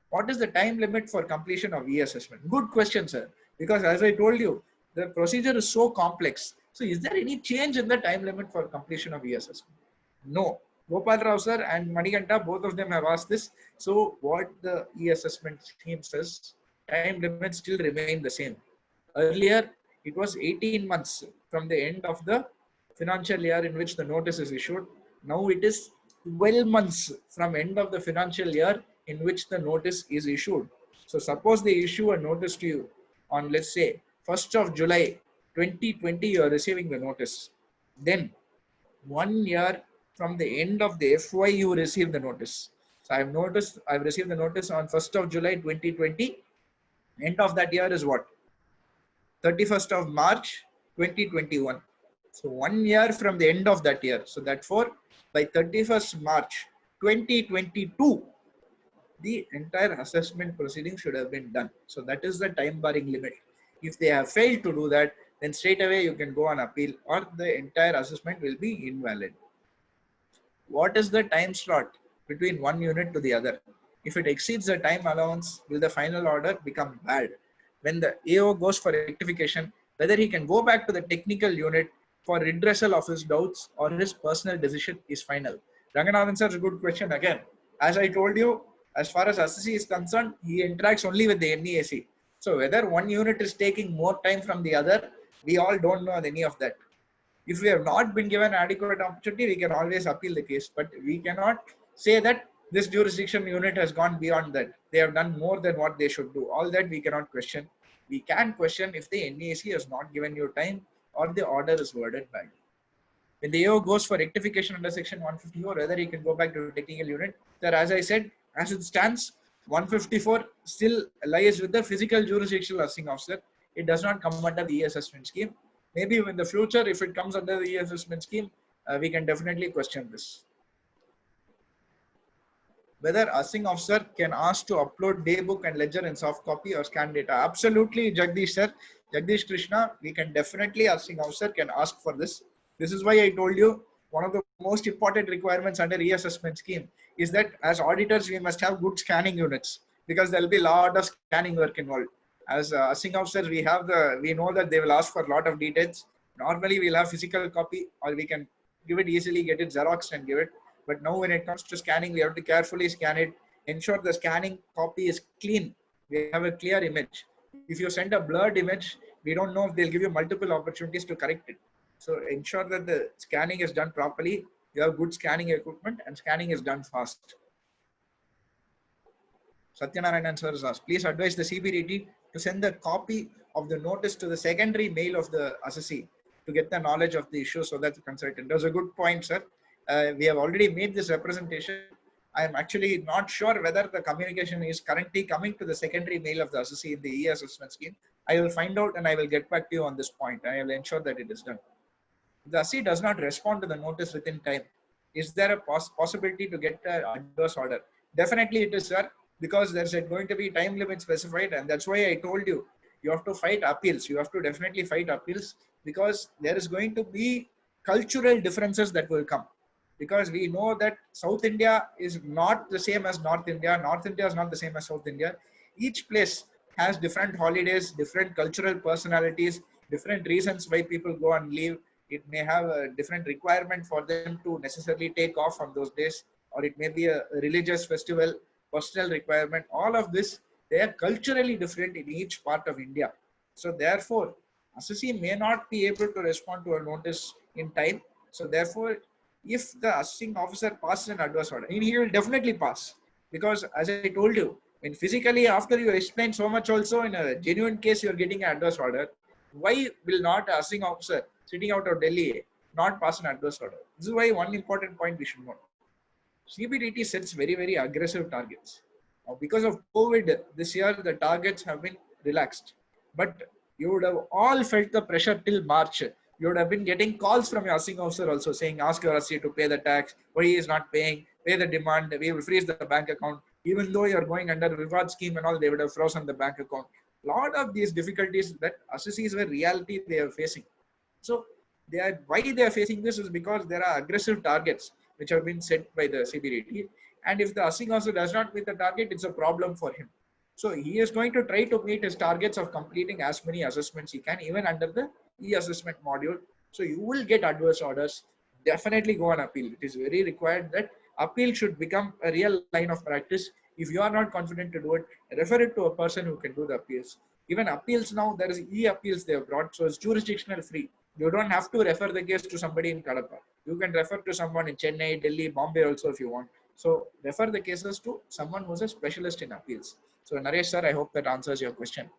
A: What is the time limit for completion of e-assessment? Good question, sir. Because as I told you, the procedure is so complex. So is there any change in the time limit for completion of e-assessment? No. Gopal Rao sir and Manikanta, both of them have asked this. So what the e-assessment scheme says, time limits still remain the same. Earlier, it was 18 months from the end of the financial year in which the notice is issued. Now it is 12 months from end of the financial year in which the notice is issued. So suppose they issue a notice to you on, let's say, 1st of July 2020, you are receiving the notice. Then 1 year from the end of the FY, you receive the notice. So I've received the notice on 1st of July 2020. End of that year is what? 31st of March 2021. So 1 year from the end of that year. So therefore, by 31st March 2022, the entire assessment proceeding should have been done. So that is the time barring limit. If they have failed to do that, then straight away you can go on appeal or the entire assessment will be invalid. What is the time slot between one unit to the other? If it exceeds the time allowance, will the final order become bad? When the AO goes for rectification, whether he can go back to the technical unit for redressal of his doubts or his personal decision is final. Ranganathan sir, is a good question again. As I told you, as far as assessee is concerned, he interacts only with the NESE. So whether one unit is taking more time from the other, we all don't know any of that. If we have not been given adequate opportunity, we can always appeal the case, but we cannot say that this jurisdiction unit has gone beyond that. They have done more than what they should do. All that we cannot question. We can question if the NESE has not given you time or the order is worded badly. When the AO goes for rectification under section 154, whether he can go back to the technical unit, that as I said, as it stands, 154 still lies with the physical jurisdictional assessing officer. It does not come under the e-assessment scheme. Maybe in the future, if it comes under the e-assessment scheme, we can definitely question this. Whether assessing officer can ask to upload daybook and ledger in soft copy or scan data. Absolutely, Jagdish sir. Jagdish Krishna, we can definitely, assessing officer can ask for this. This is why I told you one of the most important requirements under e-assessment scheme is that as auditors, we must have good scanning units because there will be a lot of scanning work involved. As assessing officers, we know that they will ask for a lot of details. Normally, we'll have physical copy or we can give it easily, get it Xerox and give it. But now when it comes to scanning, we have to carefully scan it, ensure the scanning copy is clean. We have a clear image. If you send a blurred image, we don't know if they'll give you multiple opportunities to correct it. So ensure that the scanning is done properly. You have good scanning equipment and scanning is done fast. Satyanarayanan sir has asked, please advise the CBDT to send the copy of the notice to the secondary mail of the assessee to get the knowledge of the issue so that the consultant. That was a good point, sir. We have already made this representation. I am actually not sure whether the communication is currently coming to the secondary mail of the assessee in the e-assessment scheme. I will find out and I will get back to you on this point. I will ensure that it is done. If the assessee does not respond to the notice within time, is there a possibility to get an adverse order? Definitely it is, sir, because there's going to be time limit specified, and that's why I told you, you have to fight appeals. You have to definitely fight appeals because there is going to be cultural differences that will come. Because we know that South India is not the same as North India. North India is not the same as South India. Each place has different holidays, different cultural personalities, different reasons why people go on leave. It may have a different requirement for them to necessarily take off on those days, or it may be a religious festival, personal requirement. All of this, they are culturally different in each part of India. So therefore, assessee may not be able to respond to a notice in time. So therefore, if the assessing officer passes an adverse order, he will definitely pass. Because as I told you, when physically after you explain so much also in a genuine case, you are getting an adverse order, why will not a assessing officer sitting out of Delhi not pass an adverse order? This is why one important point we should note. CBDT sets very, very aggressive targets. Now, because of COVID, this year the targets have been relaxed. But you would have all felt the pressure till March. You would have been getting calls from your assing officer also saying, ask your assay to pay the tax, why he is not paying, pay the demand, we will freeze the bank account. Even though you're going under reward scheme and all, they would have frozen the bank account. A lot of these difficulties that assessees were reality they are facing. So why they are facing this is because there are aggressive targets which have been set by the CBDT. And if the assing officer does not meet the target, it's a problem for him. So he is going to try to meet his targets of completing as many assessments he can, even under the e-assessment module. So you will get adverse orders. Definitely go on appeal. It is very required that appeal should become a real line of practice. If you are not confident to do it, refer it to a person who can do the appeals. Even appeals now, there is e-appeals they have brought, so it's jurisdictional free. You don't have to refer the case to somebody in Kadapa. You can refer to someone in Chennai, Delhi, Bombay also if you want. So refer the cases to someone who's a specialist in appeals. So Naresh sir, I hope that answers your question.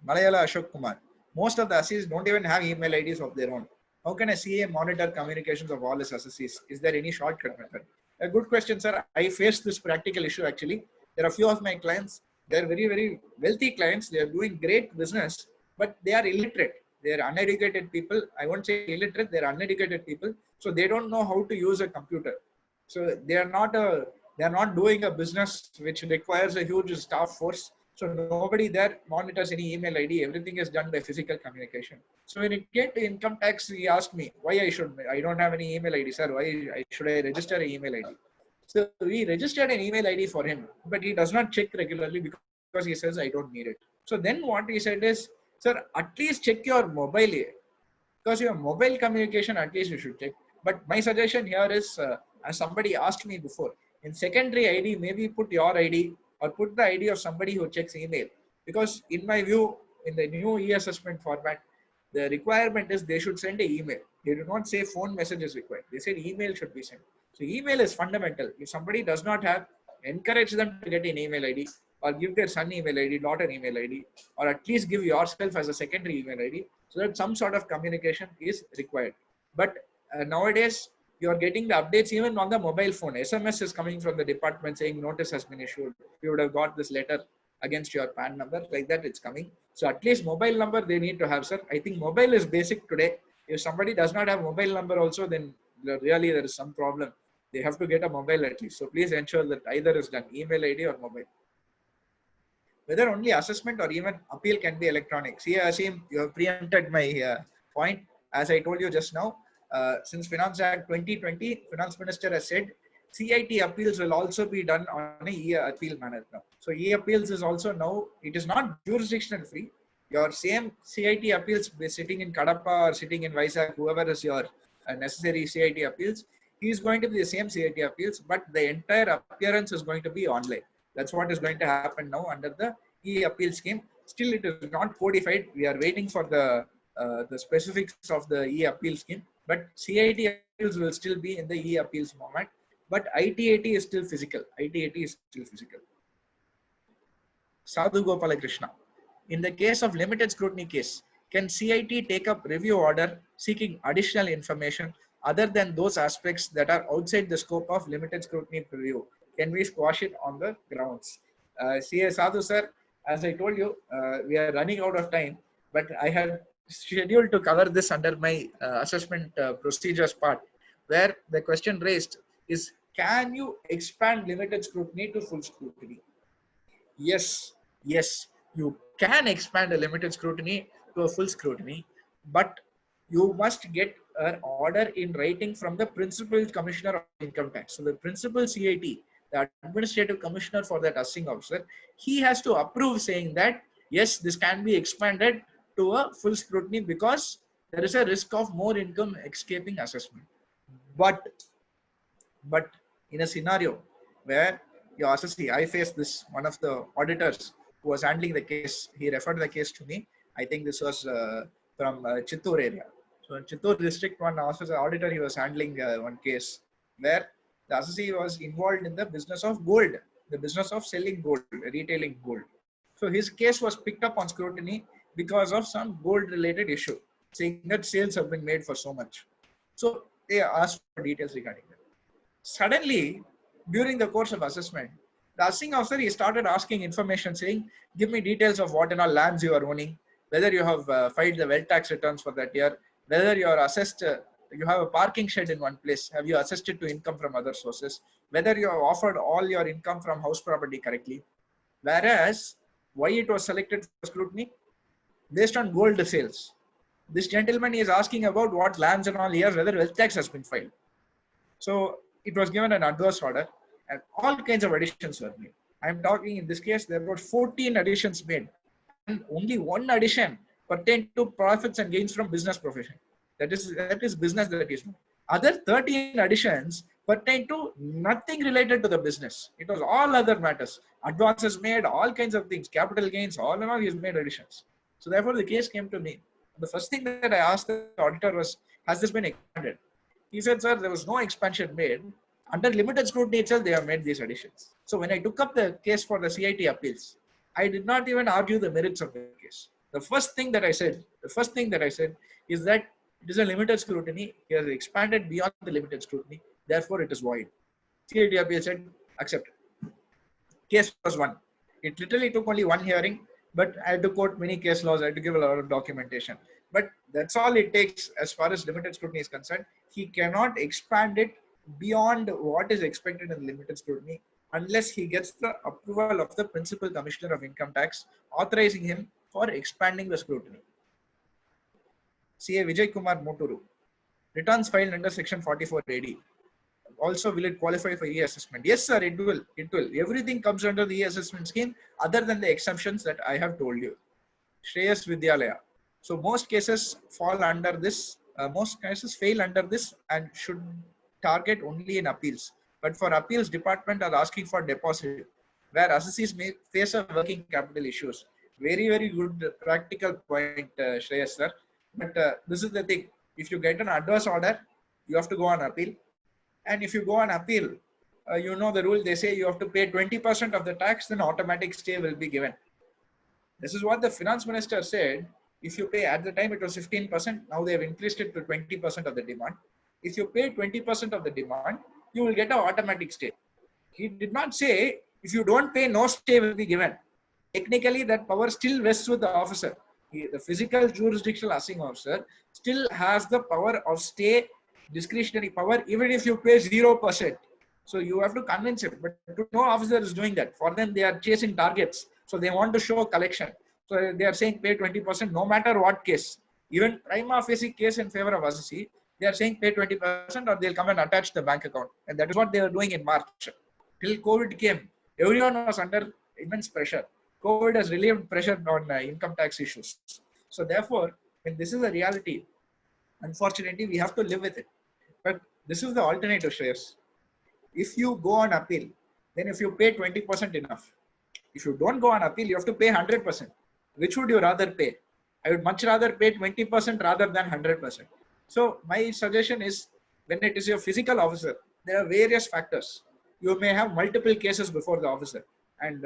A: Malayala Ashok Kumar. Most of the assessees don't even have email IDs of their own. How can a CA monitor communications of all his assessees? Is there any shortcut method? A good question, sir. I faced this practical issue actually. There are a few of my clients. They're very, very wealthy clients. They are doing great business, but they are illiterate. They are uneducated people. I won't say illiterate. They're uneducated people. So they don't know how to use a computer. So they are not doing a business which requires a huge staff force. So nobody there monitors any email ID. Everything is done by physical communication. So when it came to income tax, he asked me why I don't have any email ID, sir. Why should I register an email ID? So we registered an email ID for him, but he does not check regularly because he says I don't need it. So then what he said is, sir, at least check your mobile, because your mobile communication at least you should check. But my suggestion here is, as somebody asked me before, in secondary ID, maybe put your ID or put the ID of somebody who checks email. Because in my view, in the new e-assessment format, the requirement is they should send an email. They do not say phone message is required. They said email should be sent. So email is fundamental. If somebody does not have, encourage them to get an email ID or give their son email ID, daughter email ID, or at least give yourself as a secondary email ID so that some sort of communication is required. But nowadays, you're getting the updates even on the mobile phone. SMS is coming from the department saying notice has been issued. You would have got this letter against your PAN number, like that it's coming. So at least mobile number they need to have, sir. I think mobile is basic today. If somebody does not have mobile number also, then really there is some problem. They have to get a mobile at least. So please ensure that either is done, email ID or mobile. Whether only assessment or even appeal can be electronic. See, Asim, you have preempted my point. As I told you just now, since Finance Act 2020, Finance Minister has said CIT appeals will also be done on a e-appeal manner now. So e-appeals is also now, it is not jurisdictional free. Your same CIT appeals sitting in Kadapa or sitting in Vizag, whoever is your necessary CIT appeals, he is going to be the same CIT appeals, but the entire appearance is going to be online. That's what is going to happen now under the e-appeal scheme. Still, it is not codified. We are waiting for the specifics of the e-appeal scheme. But CIT appeals will still be in the e-appeals format. But ITAT is still physical. ITAT is still physical. Sadhu Gopalakrishna. In the case of limited scrutiny case, can CIT take up review order seeking additional information other than those aspects that are outside the scope of limited scrutiny review? Can we squash it on the grounds? CA Sadhu sir, as I told you, we are running out of time, but I had scheduled to cover this under my assessment procedures part, where the question raised is, can you expand limited scrutiny to full scrutiny? Yes, you can expand a limited scrutiny to a full scrutiny, but you must get an order in writing from the principal commissioner of income tax. So the principal CIT, the administrative commissioner for that assessing officer, he has to approve saying that, yes, this can be expanded to a full scrutiny because there is a risk of more income escaping assessment. But in a scenario where your assessee, I faced this, one of the auditors who was handling the case, he referred the case to me. I think this was from Chittoor area. So in Chittoor district, one auditor, he was handling one case where the assessee was involved in the business of gold, the business of selling gold, retailing gold. So his case was picked up on scrutiny because of some gold related issue, saying that sales have been made for so much. So they asked for details regarding that. Suddenly, during the course of assessment, the assessing officer, he started asking information saying, give me details of what and all lands you are owning, whether you have filed the wealth tax returns for that year, whether you are assessed, you have a parking shed in one place, have you assessed it to income from other sources, whether you have offered all your income from house property correctly. Whereas, why it was selected for scrutiny? Based on gold sales. This gentleman is asking about what lands and all here, whether wealth tax has been filed. So it was given an adverse order and all kinds of additions were made. I'm talking in this case, there were 14 additions made and only one addition pertained to profits and gains from business profession. That is business that is known. Other 13 additions pertain to nothing related to the business. It was all other matters. Advances made, all kinds of things, capital gains, all in all, he's made additions. So therefore, the case came to me. The first thing that I asked the auditor was, has this been expanded? He said, sir, there was no expansion made. Under limited scrutiny itself, they have made these additions. So when I took up the case for the CIT appeals, I did not even argue the merits of the case. The first thing that I said is that it is a limited scrutiny. He has expanded beyond the limited scrutiny. Therefore, it is void. CIT appeal said, accepted. Case was won. It literally took only one hearing, but I had to quote many case laws. I had to give a lot of documentation. But that's all it takes as far as limited scrutiny is concerned. He cannot expand it beyond what is expected in limited scrutiny unless he gets the approval of the Principal Commissioner of Income Tax authorizing him for expanding the scrutiny. CA Vijay Kumar Moturu. Returns filed under Section 44 AD. Also, will it qualify for e-assessment? Yes, sir, it will. It will. Everything comes under the e-assessment scheme other than the exemptions that I have told you. Shreyas Vidyalaya. So most cases fall under this, most cases fail under this and should target only in appeals. But for appeals, department are asking for deposit, where assessees may face a working capital issues. Very, very good practical point, Shreyas sir. But this is the thing. If you get an adverse order, you have to go on appeal. And if you go on appeal, you know the rule, they say you have to pay 20% of the tax, then automatic stay will be given. This is what the finance minister said. If you pay, at the time it was 15%, now they have increased it to 20% of the demand. If you pay 20% of the demand, you will get an automatic stay. He did not say, if you don't pay, no stay will be given. Technically, that power still rests with the officer. The physical jurisdictional assessing officer still has the power of stay, discretionary power, even if you pay 0%. So you have to convince him, but no officer is doing that. For them, they are chasing targets. So they want to show collection. So they are saying pay 20% no matter what case. Even prima facie case in favor of assessee, they are saying pay 20% or they'll come and attach the bank account. And that is what they are doing in March. Till COVID came, everyone was under immense pressure. COVID has relieved pressure on income tax issues. So therefore, when this is a reality, unfortunately, we have to live with it. But this is the alternative, Shreyas. If you go on appeal, then if you pay 20% enough. If you don't go on appeal, you have to pay 100%. Which would you rather pay? I would much rather pay 20% rather than 100%. So my suggestion is, when it is your physical officer, there are various factors. You may have multiple cases before the officer. And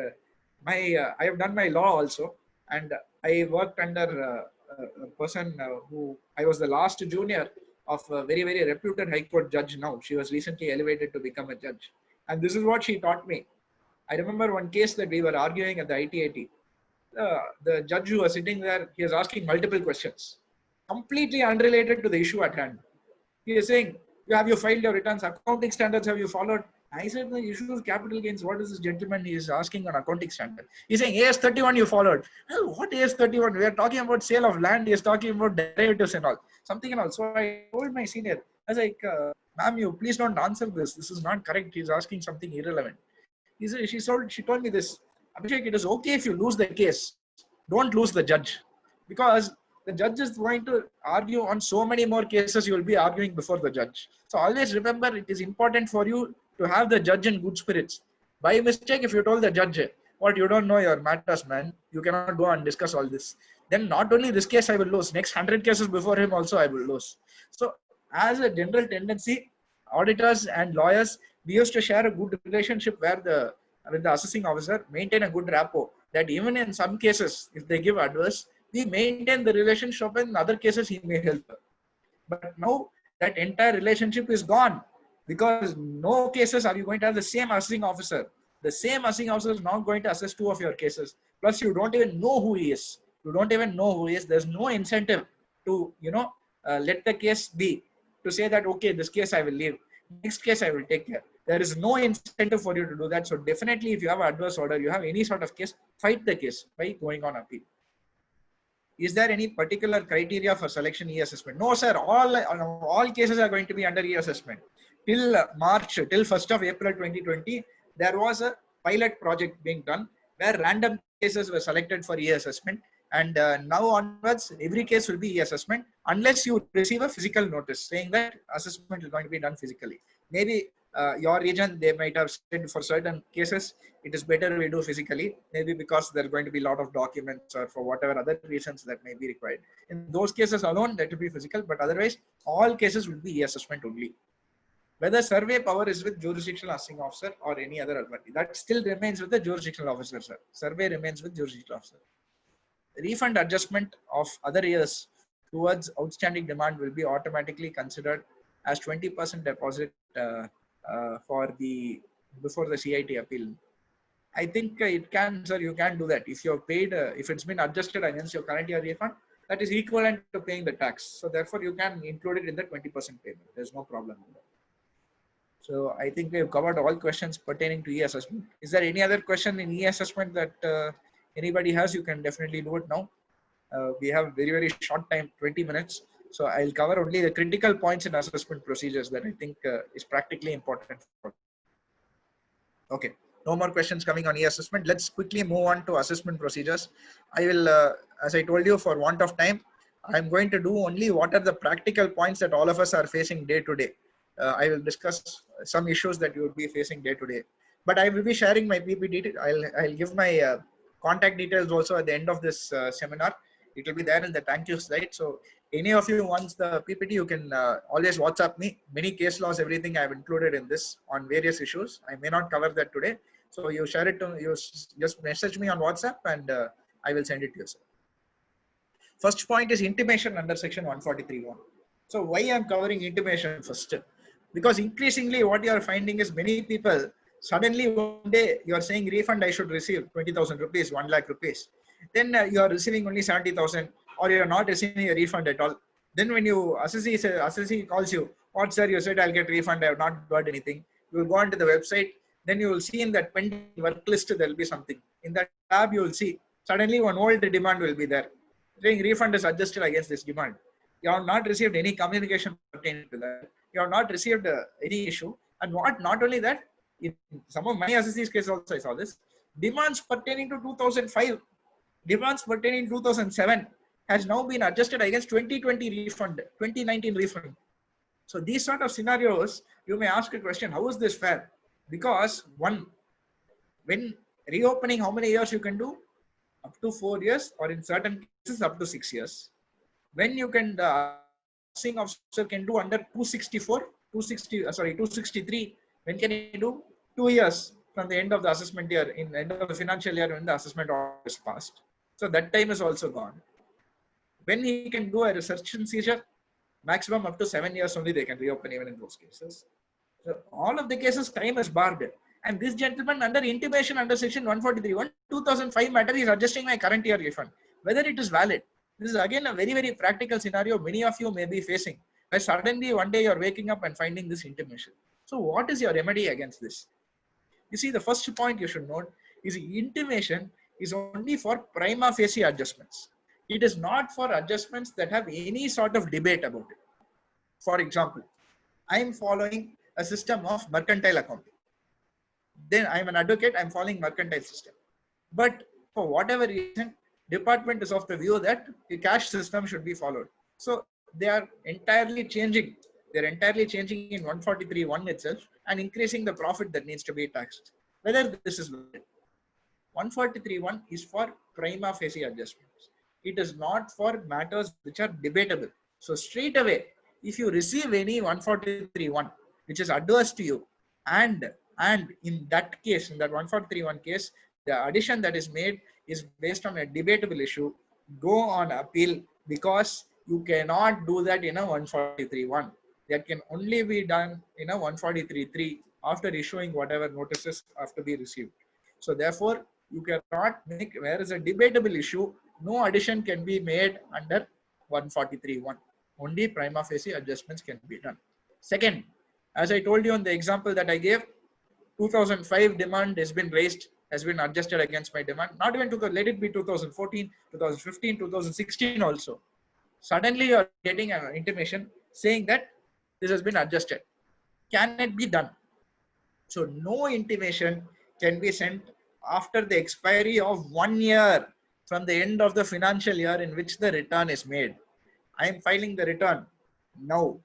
A: I have done my law also. And I worked under a person who, I was the last junior of a very, very reputed High Court judge now. She was recently elevated to become a judge. And this is what she taught me. I remember one case that we were arguing at the ITAT. The judge who was sitting there, he was asking multiple questions, completely unrelated to the issue at hand. He is saying, have you filed your returns? Accounting standards, have you followed? I said, the issue is capital gains. What is this gentleman is asking on accounting standard? He's saying, AS 31 you followed. Oh, what AS 31? We are talking about sale of land. He is talking about derivatives and all. Something and all. So I told my senior, I was like, ma'am, you please don't answer this. This is not correct. He's asking something irrelevant. She told me this, Abhishek, it is okay if you lose the case. Don't lose the judge. Because the judge is going to argue on so many more cases you will be arguing before the judge. So always remember, it is important for you to have the judge in good spirits. By mistake, if you told the judge, what, you don't know your matters, man, you cannot go and discuss all this, then not only this case I will lose, next 100 cases before him also I will lose. So as a general tendency, auditors and lawyers, we used to share a good relationship where with the assessing officer, maintain a good rapport, that even in some cases, if they give adverse, we maintain the relationship, and in other cases he may help. But now that entire relationship is gone, because no cases are you going to have the same assessing officer. The same assessing officer is not going to assess two of your cases. Plus, you don't even know who he is. You don't even know who is. There's no incentive to, let the case be, to say that, okay, this case I will leave. Next case I will take care. There is no incentive for you to do that. So definitely, if you have adverse order, you have any sort of case, fight the case by going on appeal. Is there any particular criteria for selection e-assessment? No, sir. All cases are going to be under e-assessment. Till March, till 1st of April 2020, there was a pilot project being done where random cases were selected for e-assessment. And now onwards, every case will be e-assessment unless you receive a physical notice saying that assessment is going to be done physically. Maybe your region, they might have said for certain cases, it is better we do physically, maybe because there are going to be a lot of documents or for whatever other reasons that may be required. In those cases alone, that will be physical, but otherwise, all cases will be e-assessment only. Whether survey power is with jurisdictional assessing officer or any other authority, that still remains with the jurisdictional officer, sir. Survey remains with jurisdictional officer. Refund adjustment of other years towards outstanding demand will be automatically considered as 20% deposit for the before the CIT appeal. I think it can, sir. You can do that if you're paid. If it's been adjusted against your current year refund, that is equivalent to paying the tax. So therefore, you can include it in the 20% payment. There's no problem with that. So I think we've covered all questions pertaining to e-assessment. Is there any other question in e-assessment that anybody has? You can definitely do it now. We have very short time, 20 minutes. So I'll cover only the critical points in assessment procedures that I think is practically important. Okay, no more questions coming on e-assessment. Let's quickly move on to assessment procedures. I will, as I told you, for want of time, I'm going to do only what are the practical points that all of us are facing day to day. I will discuss some issues that you will be facing day to day. But I will be sharing my PPT. I'll give my contact details also at the end of this seminar. It will be there in the thank you slide. So any of you wants the PPT, you can always WhatsApp me. Many case laws, everything I've included in this on various issues. I may not cover that today. So you share it to, you just message me on WhatsApp and I will send it to you, sir. First point is intimation under section 143(1). So why I'm covering intimation first? Because increasingly what you are finding is many people, suddenly one day you are saying refund I should receive 20,000 rupees, 1 lakh rupees. Then you are receiving only 70,000 or you are not receiving a refund at all. Then when you assessee calls you, what sir, you said I'll get refund, I have not got anything. You will go onto the website, then you will see in that pending work list there will be something. In that tab you will see suddenly one old demand will be there saying refund is adjusted against this demand. You have not received any communication pertaining to that. You have not received any issue. And what, not only that, in some of my assessees case also I saw this, demands pertaining to 2005, demands pertaining to 2007 has now been adjusted against 2020 refund, 2019 refund. So these sort of scenarios, you may ask a question, how is this fair? Because one, when reopening, how many years you can do? Up to 4 years, or in certain cases up to 6 years. When you can, the assessing officer can do under 263. When can he do? 2 years from the end of the assessment year, in the end of the financial year when the assessment order is passed. So that time is also gone. When he can do a search and seizure, maximum up to 7 years only they can reopen even in those cases. So all of the cases time is barred. And this gentleman under intimation under section 143(1), 2005 matter is adjusting my current year refund. Whether it is valid. This is again a very practical scenario many of you may be facing. Where suddenly one day you're waking up and finding this intimation. So what is your remedy against this? You see, the first point you should note is intimation is only for prima facie adjustments. It is not for adjustments that have any sort of debate about it. For example, I am following a system of mercantile accounting. Then I am an advocate, I am following mercantile system. But for whatever reason, department is of the view that the cash system should be followed. So they are entirely changing. They're entirely changing in 143(1) itself and increasing the profit that needs to be taxed. Whether this is valid. 143(1) is for prima facie adjustments. It is not for matters which are debatable. So straight away, if you receive any 143(1) which is adverse to you, and in that case, in that 143(1) case, the addition that is made is based on a debatable issue, go on appeal, because you cannot do that in a 143(1). That can only be done in a 143(3) after issuing whatever notices have to be received. So therefore, you cannot make, where is a debatable issue, no addition can be made under 143.1. Only prima facie adjustments can be done. Second, as I told you in the example that I gave, 2005 demand has been raised, has been adjusted against my demand. Not even to the, let it be 2014, 2015, 2016 also. Suddenly you are getting an intimation saying that this has been adjusted. Can it be done? So no intimation can be sent after the expiry of 1 year from the end of the financial year in which the return is made. I am filing the return now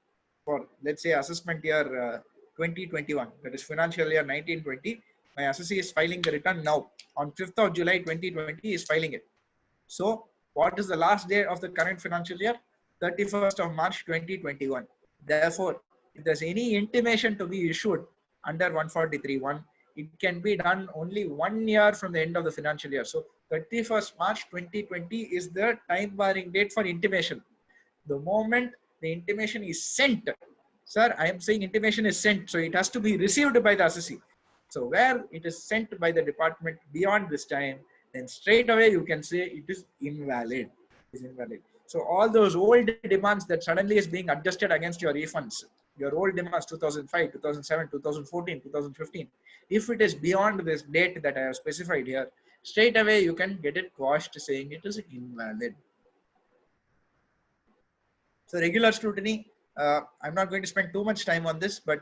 A: for, let's say, assessment year 2021, that is financial year 1920. My assessee is filing the return now. On 5th of July 2020 is filing it. So what is the last day of the current financial year? 31st of March 2021. Therefore, if there's any intimation to be issued under 143.1, it can be done only 1 year from the end of the financial year. So 31st March 2020 is the time barring date for intimation. The moment the intimation is sent, sir, I am saying intimation is sent, so it has to be received by the assessee. So where it is sent by the department beyond this time, then straight away you can say it is invalid. It is invalid. So all those old demands that suddenly is being adjusted against your refunds, your old demands 2005, 2007, 2014, 2015, if it is beyond this date that I have specified here, straight away you can get it quashed saying it is invalid. So regular scrutiny, I'm not going to spend too much time on this, but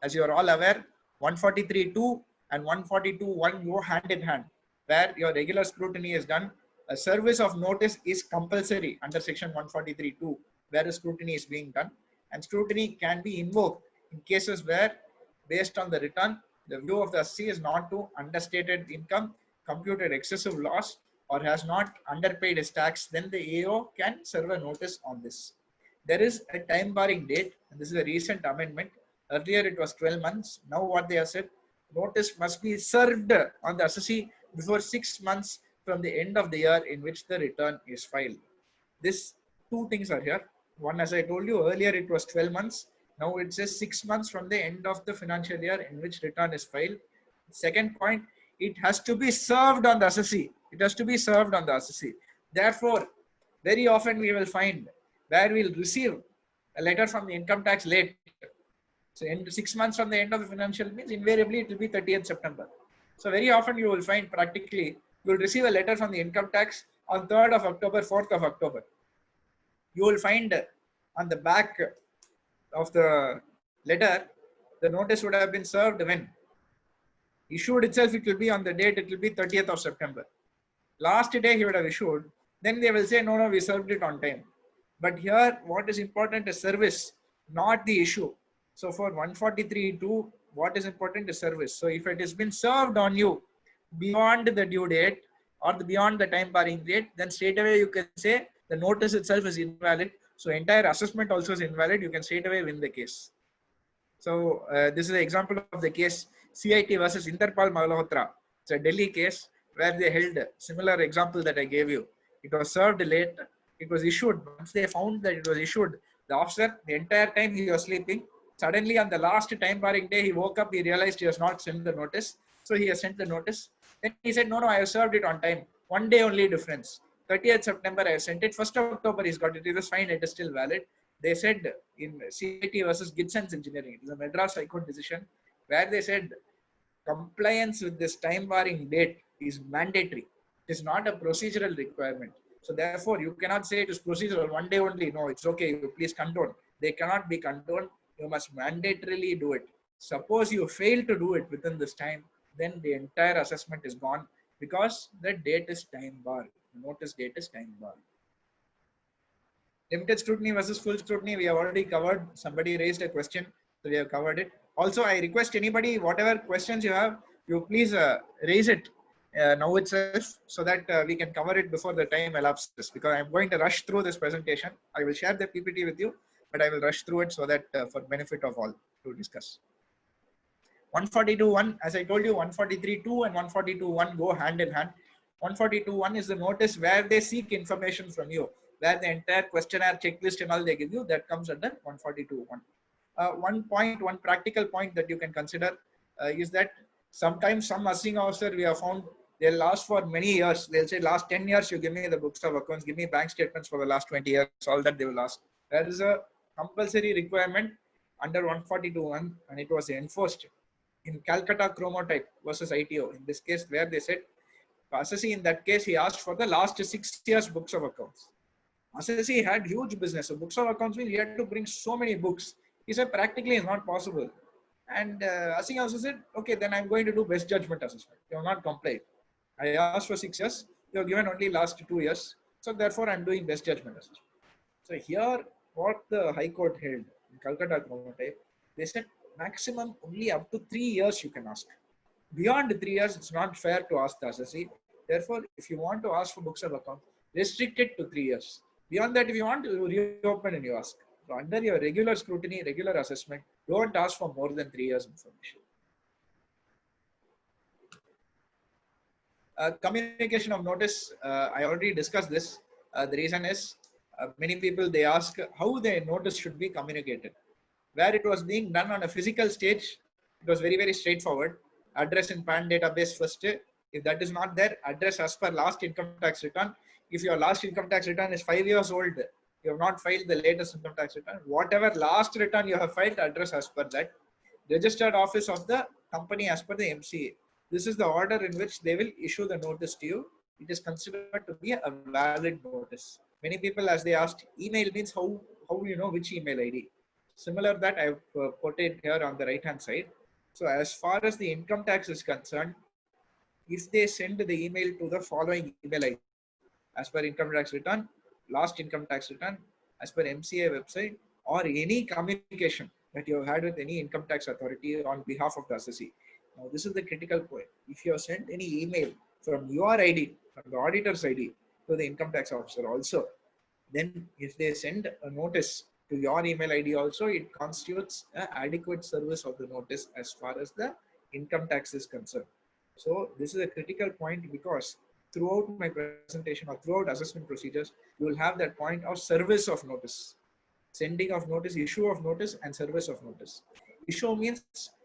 A: as you are all aware, 143.2 and 142.1 go hand in hand. Where your regular scrutiny is done, a service of notice is compulsory under section 143.2, where the scrutiny is being done. And scrutiny can be invoked in cases where, based on the return, the view of the assessee is not to understated income, computed excessive loss, or has not underpaid his tax, then the AO can serve a notice on this. There is a time barring date, and this is a recent amendment. Earlier it was 12 months. Now what they have said, notice must be served on the assessee before 6 months from the end of the year in which the return is filed. This two things are here. One, as I told you earlier, it was 12 months. Now it says 6 months from the end of the financial year in which return is filed. Second point, it has to be served on the assessee. It has to be served on the assessee. Therefore, very often we will find where we'll receive a letter from the income tax late. So in 6 months from the end of the financial means invariably it will be 30th September. So very often you will find practically you will receive a letter from the income tax on 3rd of October, 4th of October. You will find on the back of the letter, the notice would have been served when issued itself, it will be on the date, it will be 30th of September. Last day he would have issued, then they will say, no, we served it on time. But here, what is important is service, not the issue. So for 143.2, what is important is service. So if it has been served on you beyond the due date or beyond the time barring date, then straight away you can say the notice itself is invalid. So entire assessment also is invalid. You can straight away win the case. So this is an example of the case CIT versus Interpal Malhotra. It's a Delhi case where they held a similar example that I gave you. It was served late. It was issued. Once they found that it was issued, the officer, the entire time he was sleeping, suddenly on the last time barring day, he woke up, he realized he has not sent the notice. So he has sent the notice. Then he said, no, I have served it on time. 1 day only difference. 30th September, I have sent it. 1st of October, he's got it. It was fine. It is still valid. They said in CIT versus Gibson's Engineering, it is a Madras High Court decision, where they said compliance with this time barring date is mandatory. It is not a procedural requirement. So therefore, you cannot say it is procedural 1 day only. No, it's okay. You please condone. They cannot be condoned. You must mandatorily do it. Suppose you fail to do it within this time, then the entire assessment is gone because the date is time barred. The notice date is time barred. Limited scrutiny versus full scrutiny, we have already covered. Somebody raised a question, so we have covered it. Also, I request anybody, whatever questions you have, you please raise it now itself so that we can cover it before the time elapses, because I'm going to rush through this presentation. I will share the PPT with you, but I will rush through it so that for benefit of all to discuss. 142.1, as I told you, 143.2 and 142.1 go hand in hand. 142.1 is the notice where they seek information from you, where the entire questionnaire, checklist and all they give you, that comes under 142.1. One practical point that you can consider is that sometimes some assessing officer we have found They'll ask for many years. They'll say, last 10 years, you give me the books of accounts, give me bank statements for the last 20 years, all that they will ask. There is a compulsory requirement under 142(1), and it was enforced in Calcutta Chromotype versus ITO. In this case, where they said, Assessee in that case, he asked for the last 6 years books of accounts. Assessee had huge business. So books of accounts means he had to bring so many books. He said practically it's not possible. And Assessee also said, okay, then I'm going to do best judgment assessment. You have not complied. I asked for 6 years. You have given only last 2 years. So therefore, I'm doing best judgment assessment. So here, what the High Court held in Calcutta Chromotype, they said maximum only up to 3 years you can ask. Beyond 3 years, it's not fair to ask the assessee. Therefore, if you want to ask for books of account, restrict it to 3 years. Beyond that, if you want, you reopen and you ask. So under your regular scrutiny, regular assessment, don't ask for more than 3 years information. Communication of notice, I already discussed this. The reason is many people, they ask how their notice should be communicated. Where it was being done on a physical stage, it was very, very straightforward. Address in PAN database first. If that is not there, address as per last income tax return. If your last income tax return is 5 years old, you have not filed the latest income tax return, whatever last return you have filed, address as per that. Registered office of the company as per the MCA. This is the order in which they will issue the notice to you. It is considered to be a valid notice. Many people, as they asked, email means how you know which email ID. Similar that I've put it here on the right hand side. So as far as the income tax is concerned, if they send the email to the following email ID, as per income tax return, last income tax return, as per MCA website, or any communication that you have had with any income tax authority on behalf of the assessee. Now, this is the critical point. If you have sent any email from your ID, from the auditor's ID to the income tax officer also, then if they send a notice to your email ID also, it constitutes an adequate service of the notice as far as the income tax is concerned. So this is a critical point, because throughout my presentation or throughout assessment procedures, you will have that point of service of notice, sending of notice, issue of notice, and service of notice. Issue means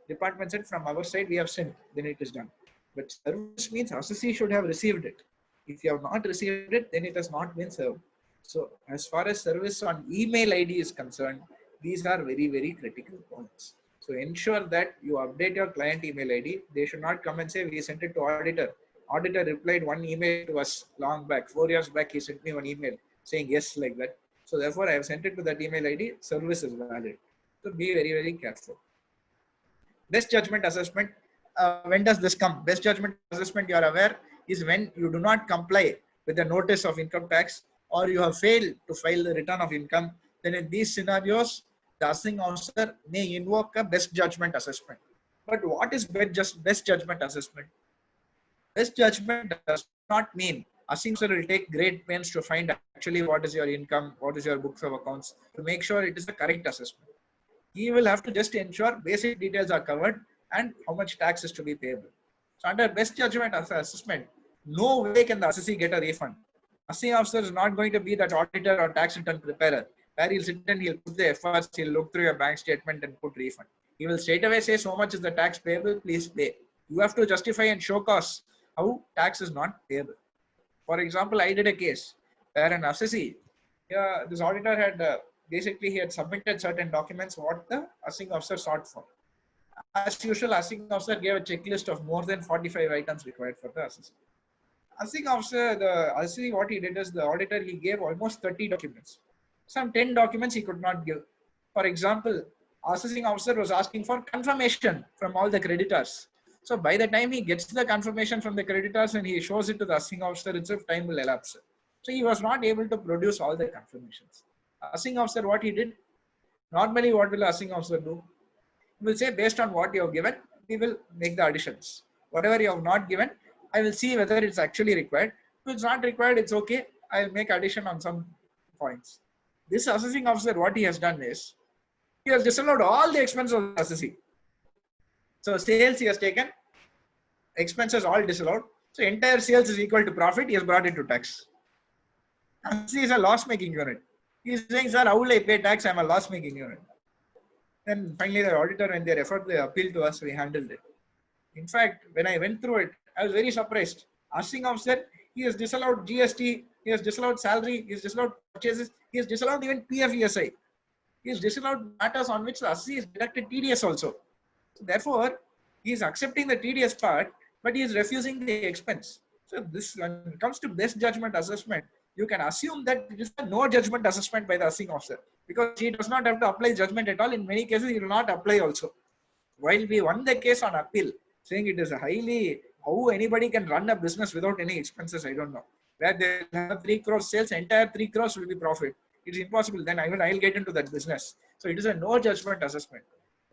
A: department said from our side we have sent, then it is done. But service means assessee should have received it. If you have not received it, then it has not been served. So as far as service on email ID is concerned, these are very, very critical points. So ensure that you update your client email ID. They should not come and say, we sent it to auditor. Auditor replied one email to us long back, 4 years back, he sent me one email saying yes, like that. So therefore I have sent it to that email ID, service is valid. So be very, very careful. Best judgment assessment, when does this come? Best judgment assessment, you are aware, is when you do not comply with the notice of income tax, or you have failed to file the return of income. Then in these scenarios, the assessing officer may invoke a best judgment assessment. But what is best judgment assessment? Best judgment does not mean assessing officer will take great pains to find actually what is your income, what is your books of accounts, to make sure it is the correct assessment. He will have to just ensure basic details are covered and how much tax is to be payable. So under best judgment assessment, no way can the assessee get a refund. Assessing officer is not going to be that auditor or tax return preparer where he'll sit and he'll put the efforts, he'll look through your bank statement and put refund. He will straight away say so much is the tax payable, please pay. You have to justify and show cause how tax is not payable. For example, I did a case where an assessee, this auditor had basically he had submitted certain documents what the assessing officer sought for. As usual, assessing officer gave a checklist of more than 45 items required for the assessee. Assessing officer, the assessee, what he did is the auditor, he gave almost 30 documents. Some 10 documents he could not give. For example, assessing officer was asking for confirmation from all the creditors. So by the time he gets the confirmation from the creditors and he shows it to the assessing officer itself, time will elapse. So he was not able to produce all the confirmations. Assessing officer, what he did, normally what will assessing officer do? He will say, based on what you have given, we will make the additions. Whatever you have not given, I will see whether it's actually required. If it's not required, it's okay. I will make addition on some points. This assessing officer, what he has done is, he has disallowed all the expenses of the assessee. So sales he has taken, expenses all disallowed. So entire sales is equal to profit. He has brought it to tax. Assessee is a loss-making unit. He is saying, sir, how will I pay tax? I'm a loss-making unit. Then finally the auditor, when they referred the appeal to us, we handled it. In fact, when I went through it, I was very surprised. Assessing officer, he has disallowed GST, he has disallowed salary, he has disallowed purchases, he has disallowed even PFESI. He has disallowed matters on which the assessee is deducted TDS also. So therefore, he is accepting the TDS part, but he is refusing the expense. So this, when it comes to best judgment assessment, you can assume that it is a no judgment assessment by the assessing officer, because he does not have to apply judgment at all. In many cases, he will not apply also. While we won the case on appeal, saying it is a highly, how anybody can run a business without any expenses, I don't know. Where they have 3 crores sales, entire 3 crores will be profit. It's impossible. Then I'll get into that business. So it is a no judgment assessment.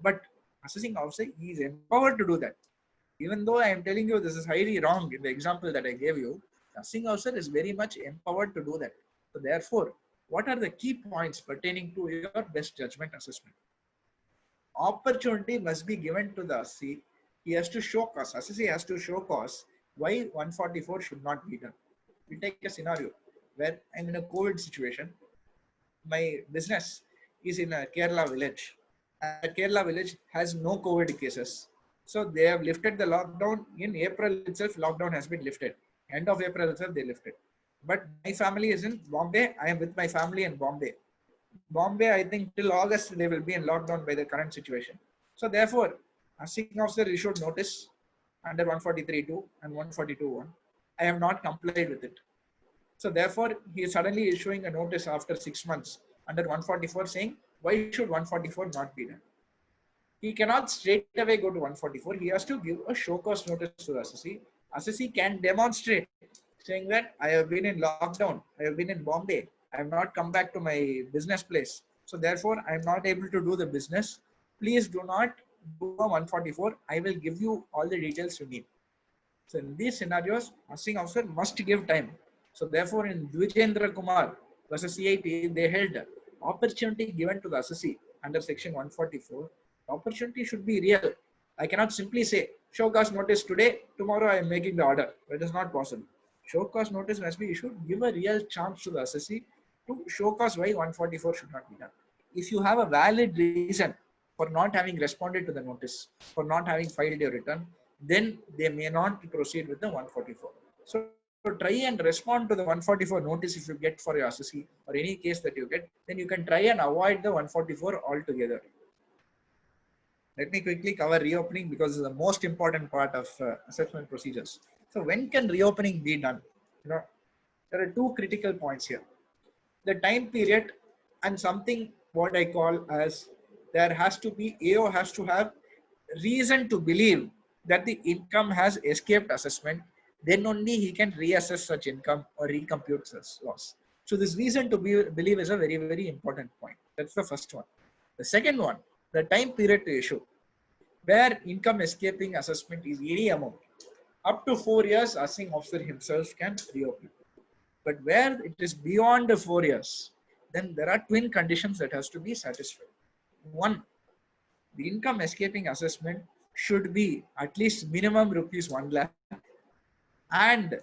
A: But assessing officer, he is empowered to do that. Even though I am telling you this is highly wrong in the example that I gave you, the assessing officer is very much empowered to do that. So therefore, what are the key points pertaining to your best judgment assessment? Opportunity must be given to the assessee. He has to show cause. Assessee has to show cause why 144 should not be done. We take a scenario where I'm in a COVID situation. My business is in a Kerala village. And Kerala village has no COVID cases. So they have lifted the lockdown. In April itself, lockdown has been lifted. End of April itself, they lifted. But my family is in Bombay. I am with my family in Bombay. Bombay, I think till August they will be in lockdown by the current situation. So therefore, assessing officer issued notice under 143.2 and 142.1. I have not complied with it. So therefore, he is suddenly issuing a notice after 6 months under 144 saying, why should 144 not be done? He cannot straight away go to 144. He has to give a show cause notice to the assessee. Assessee can demonstrate saying that I have been in lockdown, I have been in Bombay, I have not come back to my business place. So therefore, I am not able to do the business. Please do not do a 144. I will give you all the details you need. So in these scenarios, assessing officer must give time. So therefore, in Dvijendra Kumar versus CIT, they held opportunity given to the assessee under section 144. Opportunity should be real. I cannot simply say, show cause notice today, tomorrow I am making the order. That is not possible. Show cause notice must be issued, give a real chance to the assessee to show cause why 144 should not be done. If you have a valid reason for not having responded to the notice, for not having filed your return, then they may not proceed with the 144. So try and respond to the 144 notice if you get for your assessee or any case that you get, then you can try and avoid the 144 altogether. Let me quickly cover reopening because it's the most important part of assessment procedures. So when can reopening be done? There are two critical points here. The time period and something what I call as there has to be, AO has to have reason to believe that the income has escaped assessment, then only he can reassess such income or recompute such loss. So this reason to believe is a very, very important point. That's the first one. The second one, the time period to issue, where income escaping assessment is any amount. Up to 4 years, assessing officer himself can reopen. But where it is beyond the 4 years, then there are twin conditions that has to be satisfied. One, the income escaping assessment should be at least minimum rupees 1 lakh, and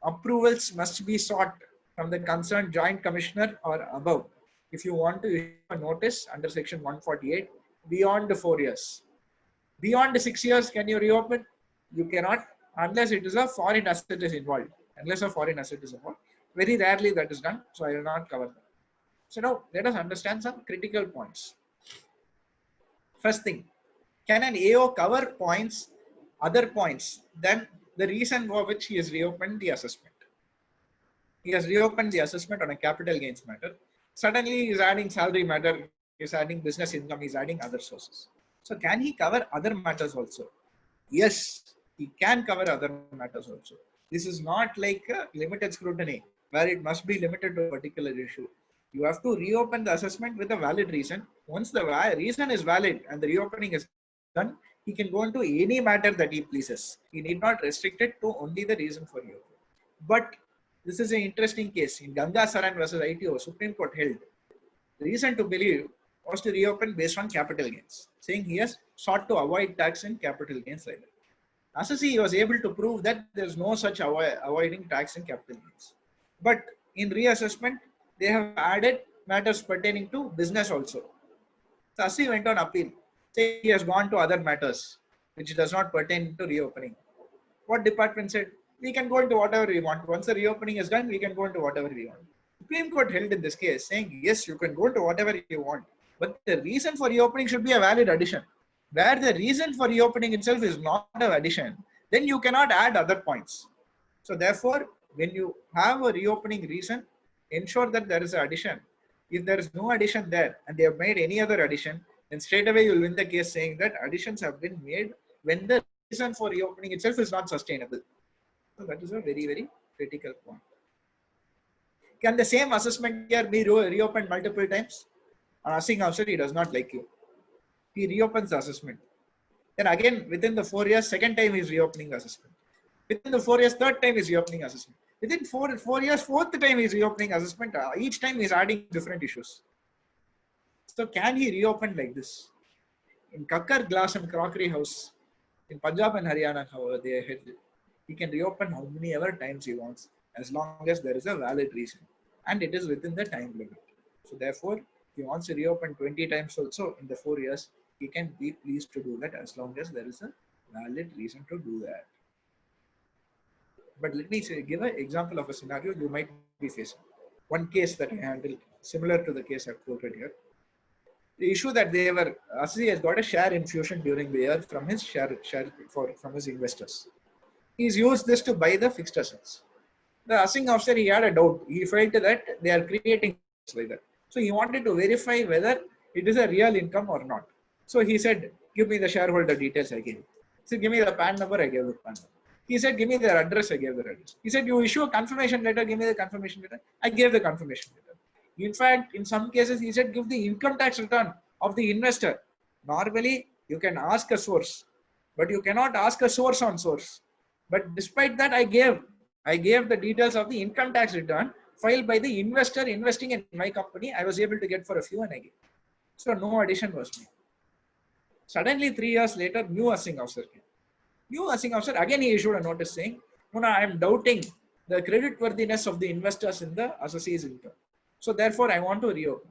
A: approvals must be sought from the concerned joint commissioner or above if you want to issue a notice under section 148 beyond the 4 years. Beyond 6 years, can you reopen? You cannot unless it is a foreign asset is involved. Unless a foreign asset is involved. Very rarely that is done, so I will not cover that. So now let us understand some critical points. First thing, can an AO cover points, other points than the reason for which he has reopened the assessment? He has reopened the assessment on a capital gains matter. Suddenly he is adding salary matter, he is adding business income, he is adding other sources. So can he cover other matters also? Yes, he can cover other matters also. This is not like a limited scrutiny where it must be limited to a particular issue. You have to reopen the assessment with a valid reason. Once the reason is valid and the reopening is done, he can go into any matter that he pleases. He need not restrict it to only the reason for reopening. But this is an interesting case. In Ganga Saran versus ITO, Supreme Court held the reason to believe was to reopen based on capital gains, saying he has sought to avoid tax in capital gains either. Assessee was able to prove that there is no such avoiding tax in capital gains. But in reassessment, they have added matters pertaining to business also. So Assessee went on appeal, saying he has gone to other matters which does not pertain to reopening. What department said? we can go into whatever we want. Once the reopening is done, we can go into whatever we want. Supreme Court held in this case saying, yes, you can go into whatever you want, but the reason for reopening should be a valid addition. Where the reason for reopening itself is not an addition, then you cannot add other points. So therefore, when you have a reopening reason, ensure that there is an addition. If there is no addition there and they have made any other addition, then straight away you will win the case saying that additions have been made when the reason for reopening itself is not sustainable. So that is a very, very critical point. Can the same assessment year be reopened multiple times? An assessing officer, he does not like you. He reopens the assessment. Then again, within the 4 years, second time he is reopening the assessment. Within the 4 years, third time is reopening assessment. Within 4 years, fourth time is reopening assessment. Each time he is adding different issues. So can he reopen like this? In Kakkar Glass and Crockery House, in Punjab and Haryana, however, he can reopen how many ever times he wants, as long as there is a valid reason. And it is within the time limit. So therefore, if he wants to reopen 20 times also in the 4 years, he can be pleased to do that as long as there is a valid reason to do that. But let me give an example of a scenario you might be facing. One case that I handled, similar to the case I've quoted here. The issue that Assisi has got a share infusion during the year from his from his investors. He's used this to buy the fixed assets. The assessing officer, he had a doubt. He felt that they are creating like that. So he wanted to verify whether it is a real income or not. So he said, give me the shareholder details, I gave. He said, give me the PAN number, I gave the PAN number. He said, give me their address, I gave their address. He said, you issue a confirmation letter, give me the confirmation letter. I gave the confirmation letter. In fact, in some cases, he said, give the income tax return of the investor. Normally, you can ask a source, but you cannot ask a source on source. But despite that, I gave the details of the income tax return filed by the investor investing in my company. I was able to get for a few and I gave. So no addition was made. Suddenly, 3 years later, new assessing officer came. New assessing officer, again he issued a notice saying, no, I am doubting the credit worthiness of the investors in the assessee's income. So therefore, I want to reopen.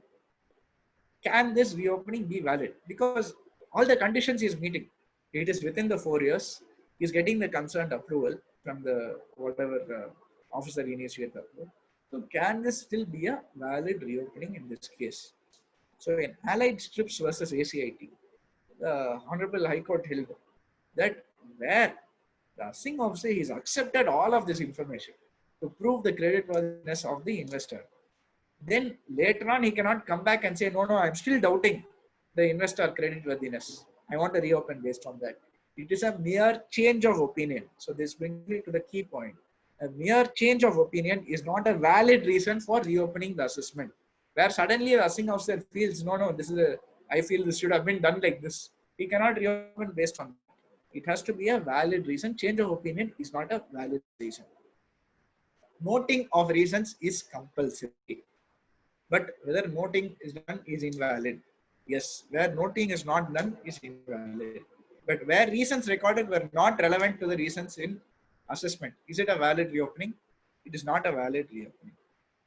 A: Can this reopening be valid? Because all the conditions he is meeting. It is within the 4 years. He is getting the concerned approval from the whatever officer initiated the approval. So can this still be a valid reopening in this case? So in Allied Strips versus ACIT, the Honorable High Court held that where the assessing officer has accepted all of this information to prove the creditworthiness of the investor, then later on he cannot come back and say, no, I'm still doubting the investor creditworthiness. I want to reopen based on that. It is a mere change of opinion. So this brings me to the key point. A mere change of opinion is not a valid reason for reopening the assessment. Where suddenly the assessing officer feels, no, I feel this should have been done like this. He cannot reopen based on that. It has to be a valid reason. Change of opinion is not a valid reason. Noting of reasons is compulsory. But whether noting is done is invalid. Yes, where noting is not done is invalid. But where reasons recorded were not relevant to the reasons in assessment, is it a valid reopening? It is not a valid reopening.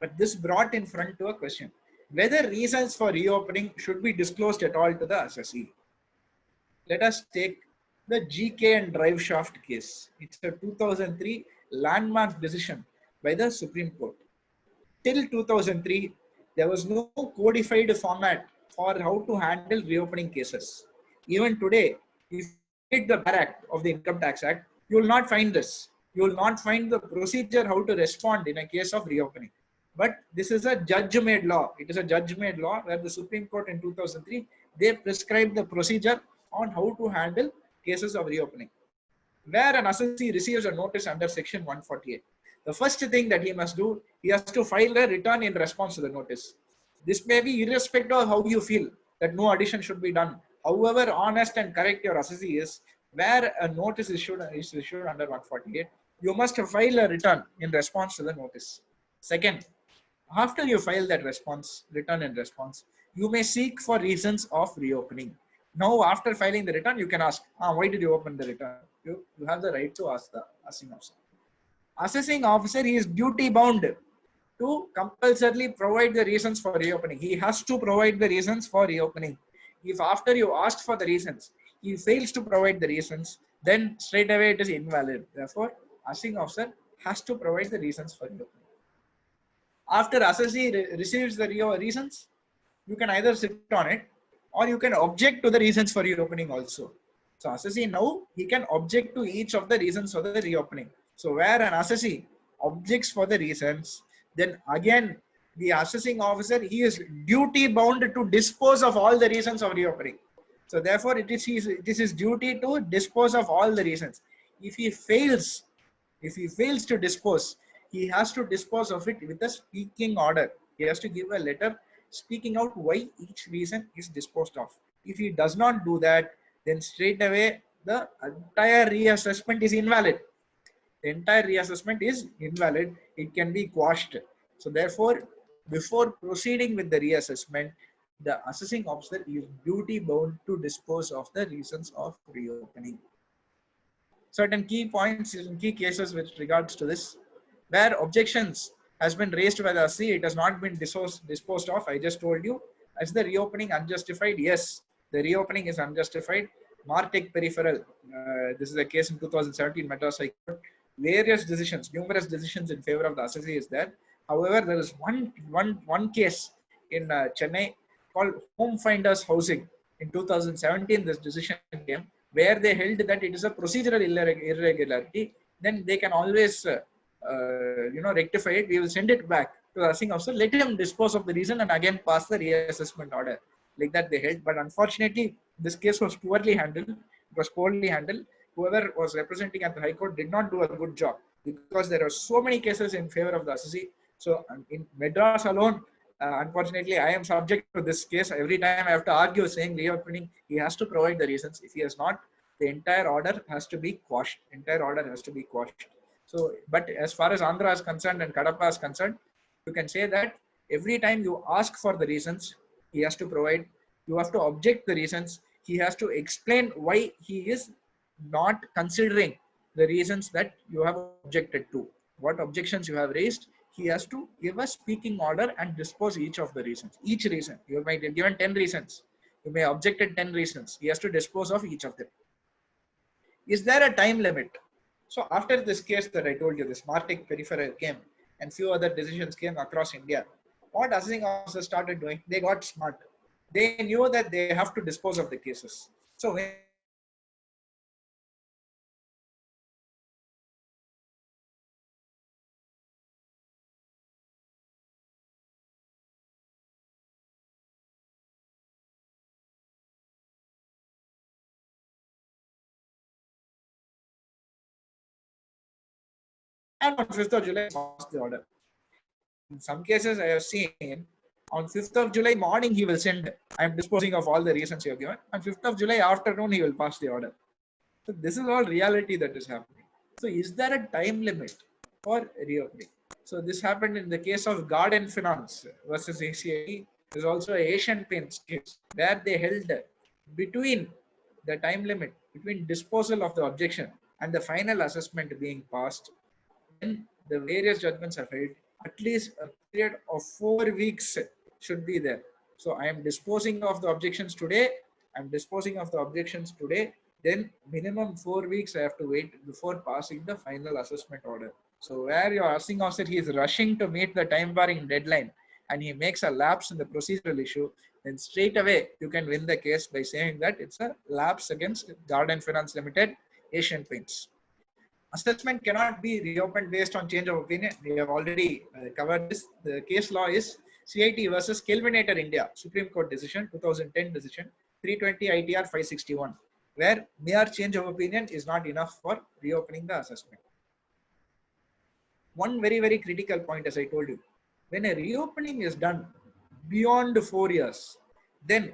A: But this brought in front to a question, whether reasons for reopening should be disclosed at all to the assessee. Let us take the GK and Drive Shaft case. It's a 2003 landmark decision by the Supreme Court. Till 2003, there was no codified format for how to handle reopening cases. Even today, if you read the BAR Act of the Income Tax Act, you will not find this. You will not find the procedure how to respond in a case of reopening. But this is a judge-made law. It is a judge-made law where the Supreme Court in 2003, they prescribed the procedure on how to handle cases of reopening. Where an assessee receives a notice under section 148, the first thing that he must do, he has to file a return in response to the notice. This may be irrespective of how you feel that no addition should be done. However honest and correct your assessee is, where a notice is issued under 148, you must file a return in response to the notice. Second, after you file that return in response, you may seek for reasons of reopening. Now, after filing the return, you can ask, why did you open the return? You have the right to ask the assessing officer. Assessing officer, he is duty bound to compulsorily provide the reasons for reopening. He has to provide the reasons for reopening. If after you asked for the reasons, he fails to provide the reasons, then straight away it is invalid. Therefore, assessing officer has to provide the reasons for reopening. After assessee receives the reasons, you can either sit on it or you can object to the reasons for reopening also. So assessee now, he can object to each of the reasons for the reopening. So where an assessee objects for the reasons, then again the assessing officer, he is duty bound to dispose of all the reasons of reopening. So therefore it is his duty to dispose of all the reasons. If he fails to dispose, he has to dispose of it with a speaking order. He has to give a letter speaking out why each reason is disposed of. If he does not do that, then straight away the entire reassessment is invalid. The entire reassessment is invalid. It can be quashed. So therefore, before proceeding with the reassessment, the assessing officer is duty bound to dispose of the reasons of reopening. Certain key points in key cases with regards to this, where objections has been raised by the assessee, it has not been disposed of. I just told you, as the reopening unjustified, yes, the reopening is unjustified. Martech peripheral, this is a case in 2017 Madras High Court. Various decisions, numerous decisions in favor of the assessee is there. However, there is one case in Chennai called Home Finders Housing. In 2017, this decision came where they held that it is a procedural irregularity. Then they can always rectify it. We will send it back to the assessing officer, let him dispose of the reason and again pass the reassessment order. Like that they held. But unfortunately, this case was poorly handled. It was poorly handled. Whoever was representing at the High Court did not do a good job because there are so many cases in favor of the assessee. So in Madras alone, unfortunately, I am subject to this case. Every time I have to argue saying reopening, he has to provide the reasons. If he has not, the entire order has to be quashed. Entire order has to be quashed. So, but as far as Andhra is concerned and Kadapa is concerned, you can say that every time you ask for the reasons, he has to provide. You have to object the reasons. He has to explain why he is not considering the reasons that you have objected to. What objections you have raised, he has to give a speaking order and dispose each of the reasons. Each reason, you might have given 10 reasons. You may have objected 10 reasons. He has to dispose of each of them. Is there a time limit? So after this case that I told you, this Martech peripheral came and few other decisions came across India, what assessing officers started doing, they got smart. They knew that they have to dispose of the cases. So when and on 5th of July, passed the order. In some cases, I have seen on 5th of July morning, he will send, I am disposing of all the reasons you have given. On 5th of July afternoon, he will pass the order. So this is all reality that is happening. So is there a time limit for reopening? So this happened in the case of Garden Finance versus ACIT. There's also a Asian Paints case where they held between the time limit between disposal of the objection and the final assessment being passed. When the various judgments are held, at least a period of 4 weeks should be there. So I am disposing of the objections today. I'm disposing of the objections today. Then minimum 4 weeks I have to wait before passing the final assessment order. So where your assessing officer, he is rushing to meet the time barring deadline and he makes a lapse in the procedural issue, then straight away you can win the case by saying that it's a lapse against Garden Finance Limited, Asian Paints. Assessment cannot be reopened based on change of opinion. We have already covered this. The case law is CIT versus Kelvinator India, Supreme Court decision, 2010 decision, 320 ITR 561, where mere change of opinion is not enough for reopening the assessment. One very, very critical point, as I told you, when a reopening is done beyond 4 years, then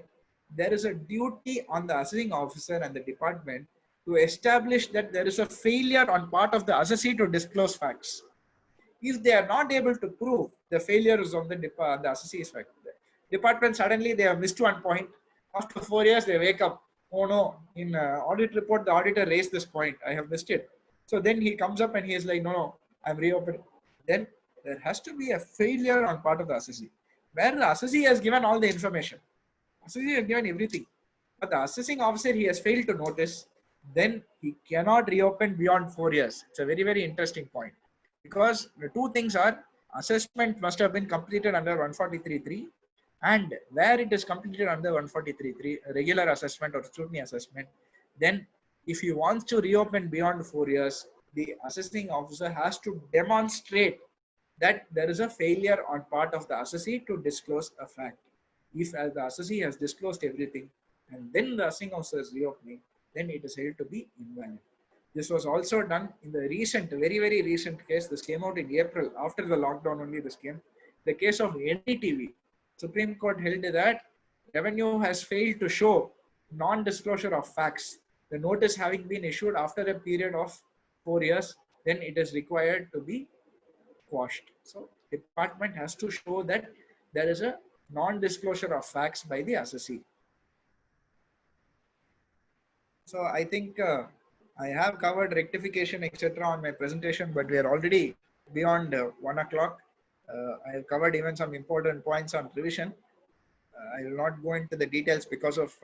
A: there is a duty on the assessing officer and the department to establish that there is a failure on part of the assessee to disclose facts. If they are not able to prove the failure is on the assessee's fact, department suddenly they have missed one point. After 4 years, they wake up. Oh no, in audit report, the auditor raised this point. I have missed it. So then he comes up and he is like, no, I'm reopening. Then there has to be a failure on part of the assessee, where the assessee has given all the information. Assessee has given everything. But the assessing officer, he has failed to notice. then he cannot reopen beyond 4 years. It's a very, very interesting point, because the two things are assessment must have been completed under 143.3, and where it is completed under 143.3, regular assessment or scrutiny assessment, then if he wants to reopen beyond 4 years, the assessing officer has to demonstrate that there is a failure on part of the assessee to disclose a fact. If as the assessee has disclosed everything and then the assessing officer is reopening, then it is held to be invalid. This was also done in the recent, very, very recent case. This came out in April, after the lockdown only this came. The case of NDTV. Supreme Court held that revenue has failed to show non-disclosure of facts. The notice having been issued after a period of 4 years, then it is required to be quashed. So department has to show that there is a non-disclosure of facts by the assessee. So I think I have covered rectification, etc. on my presentation, but we are already beyond 1 o'clock. I have covered even some important points on revision. I will not go into the details because of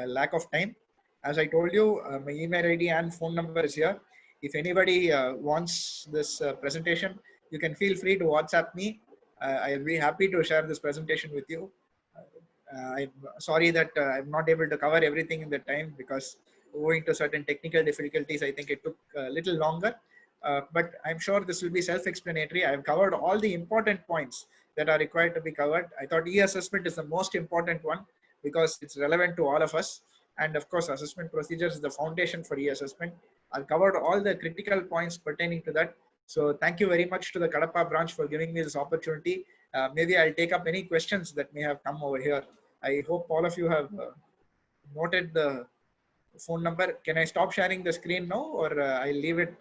A: lack of time. As I told you, my email ID and phone number is here. If anybody wants this presentation, you can feel free to WhatsApp me. I'll be happy to share this presentation with you. I'm sorry that I'm not able to cover everything in the time, because owing to certain technical difficulties, I think it took a little longer. But I'm sure this will be self-explanatory. I've covered all the important points that are required to be covered. I thought e-assessment is the most important one because it's relevant to all of us. And of course, assessment procedures is the foundation for e-assessment. I've covered all the critical points pertaining to that. So thank you very much to the Kadapa branch for giving me this opportunity. Maybe I'll take up any questions that may have come over here. I hope all of you have noted the phone number. Can I stop sharing the screen now, or I'll leave it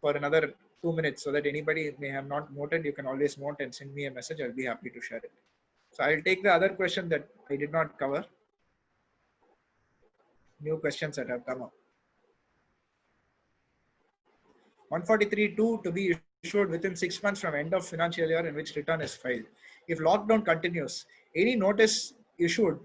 A: for another 2 minutes so that anybody may have not noted? You can always note and send me a message. I'll be happy to share it. So I'll take the other question that I did not cover. New questions that have come up. 143.2 to be issued within 6 months from end of financial year in which return is filed. If lockdown continues, any notice issued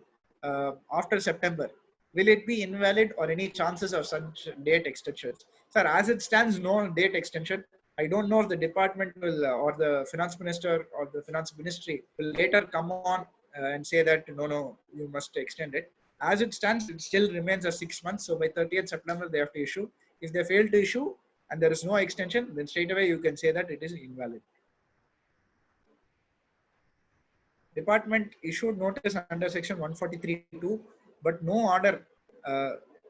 A: after September, will it be invalid or any chances of such date extensions? Sir, as it stands, no date extension. I don't know if the department will or the finance minister or the finance ministry will later come on and say that no, you must extend it. As it stands, it still remains as 6 months. So by 30th September, they have to issue. If they fail to issue and there is no extension, then straight away you can say that it is invalid. Department issued notice under section 143.2, but no order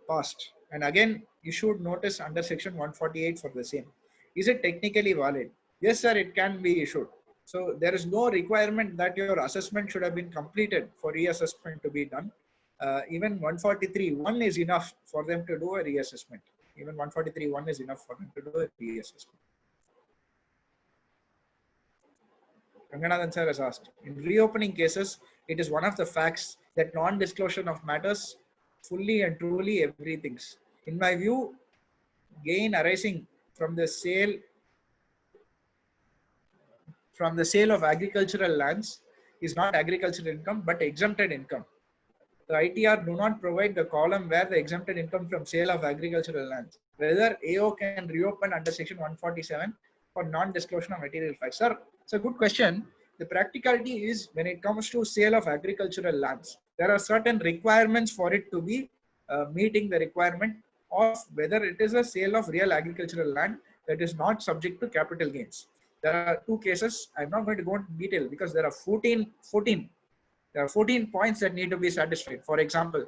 A: passed. And again, issued notice under section 148 for the same. Is it technically valid? Yes, sir, it can be issued. So there is no requirement that your assessment should have been completed for reassessment to be done. Even 143.1 is enough for them to do a reassessment. Even 143.1 is enough for them to do a reassessment. Ranganathan sir has asked, in reopening cases, it is one of the facts that non-disclosure of matters fully and truly everything. In my view, gain arising from the sale of agricultural lands is not agricultural income but exempted income. The ITR do not provide the column where the exempted income from sale of agricultural lands. Whether AO can reopen under section 147 for non-disclosure of material facts. Sir, it's a good question. The practicality is when it comes to sale of agricultural lands, there are certain requirements for it to be meeting the requirement of whether it is a sale of real agricultural land that is not subject to capital gains. There are two cases. I'm not going to go into detail because there are 14 points that need to be satisfied. For example,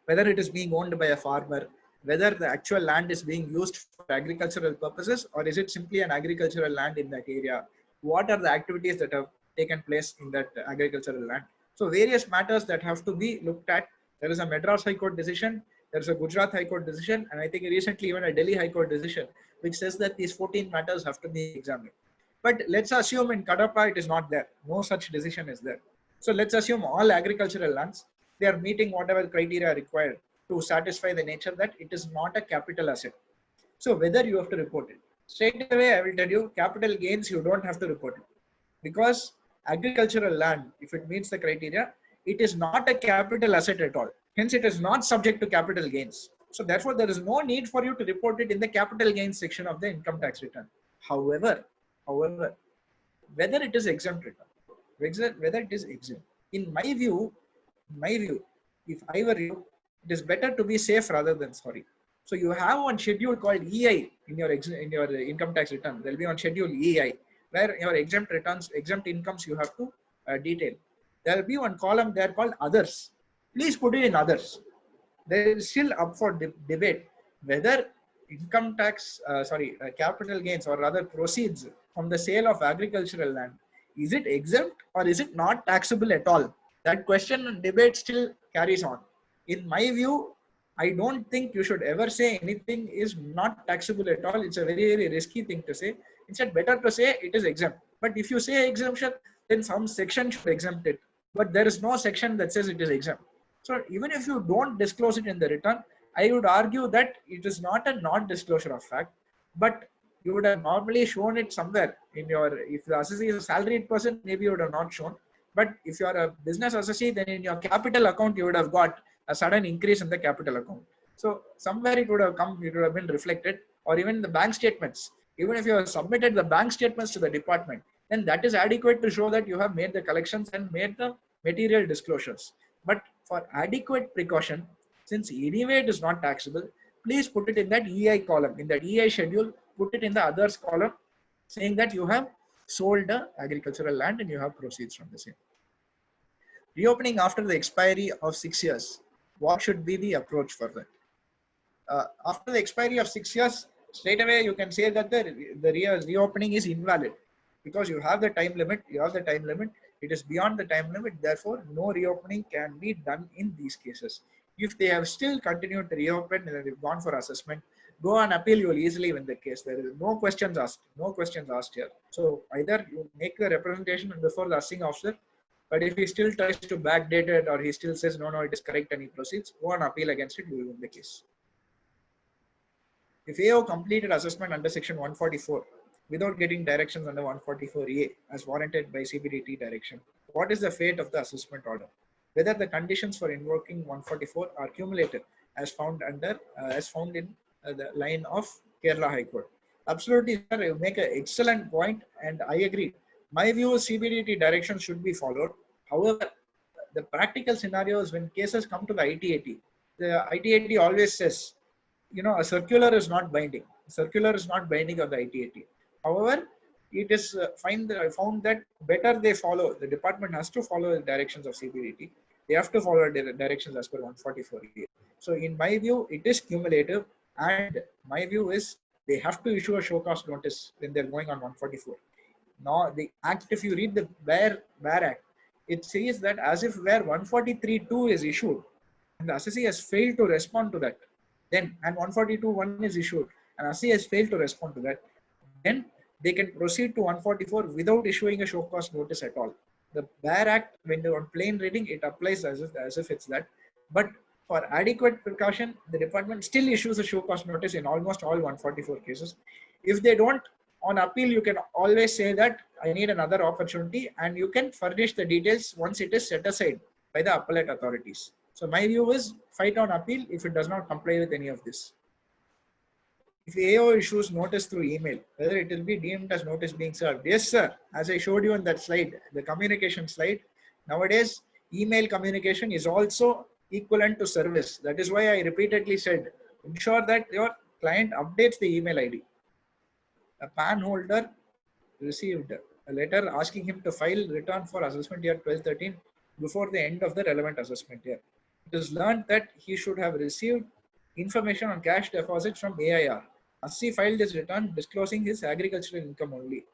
A: whether it is being owned by a farmer, whether the actual land is being used for agricultural purposes, or is it simply an agricultural land in that area? What are the activities that have taken place in that agricultural land? So various matters that have to be looked at. There is a Madras High Court decision, there is a Gujarat High Court decision, and I think recently even a Delhi High Court decision, which says that these 14 matters have to be examined. But let's assume in Kadapa it is not there. No such decision is there. So let's assume all agricultural lands, they are meeting whatever criteria required to satisfy the nature that it is not a capital asset. So whether you have to report it. Straight away, I will tell you, capital gains, you don't have to report it. Because agricultural land, if it meets the criteria, it is not a capital asset at all. Hence, it is not subject to capital gains. So therefore, there is no need for you to report it in the capital gains section of the income tax return. However, whether it is exempt return, whether it is exempt, in my view, if I were you, it is better to be safe rather than sorry. So you have one schedule called EI in your income tax return. There will be one schedule EI where your exempt incomes you have to detail. There will be one column there called others. Please put it in others. There is still up for debate whether income tax, capital gains or rather proceeds from the sale of agricultural land, is it exempt or is it not taxable at all? That question and debate still carries on. In my view, I don't think you should ever say anything is not taxable at all. It's a very, very risky thing to say. Instead, better to say it is exempt. But if you say exemption, then some section should exempt it. But there is no section that says it is exempt. So even if you don't disclose it in the return, I would argue that it is not a non-disclosure of fact, but you would have normally shown it somewhere in your, if the assessee is a salaried person, maybe you would have not shown. But if you are a business assessee, then in your capital account, you would have got a sudden increase in the capital account. So somewhere it would have come, it would have been reflected, or even the bank statements. Even if you have submitted the bank statements to the department, then that is adequate to show that you have made the collections and made the material disclosures. But for adequate precaution, since anyway it is not taxable, please put it in that EI column. In that EI schedule, put it in the others column, saying that you have sold the agricultural land and you have proceeds from the same. Reopening after the expiry of 6 years, what should be the approach for that? After the expiry of 6 years, straight away you can say that the reopening is invalid because you have the time limit. It is beyond the time limit. Therefore, no reopening can be done in these cases. If they have still continued to reopen and they've gone for assessment, go on appeal, you will easily win the case. There is no questions asked. No questions asked here. So either you make the representation before the assessing officer, but if he still tries to backdate it or he still says, no, it is correct and he proceeds, go on appeal against it, you will win the case. If AO completed assessment under section 144 without getting directions under 144A as warranted by CBDT direction, what is the fate of the assessment order? Whether the conditions for invoking 144 are cumulative as found in the line of Kerala High Court. Absolutely, sir, you make an excellent point and I agree. My view is CBDT directions should be followed. However, the practical scenarios when cases come to the ITAT, the ITAT always says, a circular is not binding. Circular is not binding on the ITAT. However, it is found that better they follow. The department has to follow the directions of CBDT. They have to follow the directions as per 144. So in my view, it is cumulative, and my view is they have to issue a show cause notice when they're going on 144. Now the act, if you read the Bear Act, it says that as if where 143.2 is issued, and the assessee has failed to respond to that, then and 142.1 is issued, and assessee has failed to respond to that, then they can proceed to 144 without issuing a show cause notice at all. The Bear Act, when they're on plain reading, it applies as if it's that. But for adequate precaution, the department still issues a show cause notice in almost all 144 cases. If they don't, on appeal, you can always say that I need another opportunity, and you can furnish the details once it is set aside by the appellate authorities. So my view is fight on appeal if it does not comply with any of this. If AO issues notice through email, whether it will be deemed as notice being served. Yes, sir. As I showed you in that slide, the communication slide, nowadays, email communication is also equivalent to service. That is why I repeatedly said, ensure that your client updates the email ID. A PAN holder received a letter asking him to file return for assessment year 12-13 before the end of the relevant assessment year. It is learned that he should have received information on cash deposits from AIR. Assessee filed his return disclosing his agricultural income only.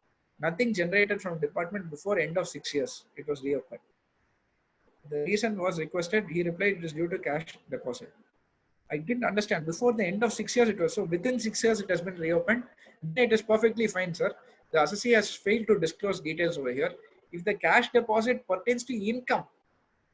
A: Nothing generated from department before end of 6 years. It was reopened. The reason was requested. He replied it is due to cash deposit. I didn't understand. Before the end of 6 years it was. So within 6 years it has been reopened. It is perfectly fine, sir. The assessee has failed to disclose details over here. If the cash deposit pertains to income,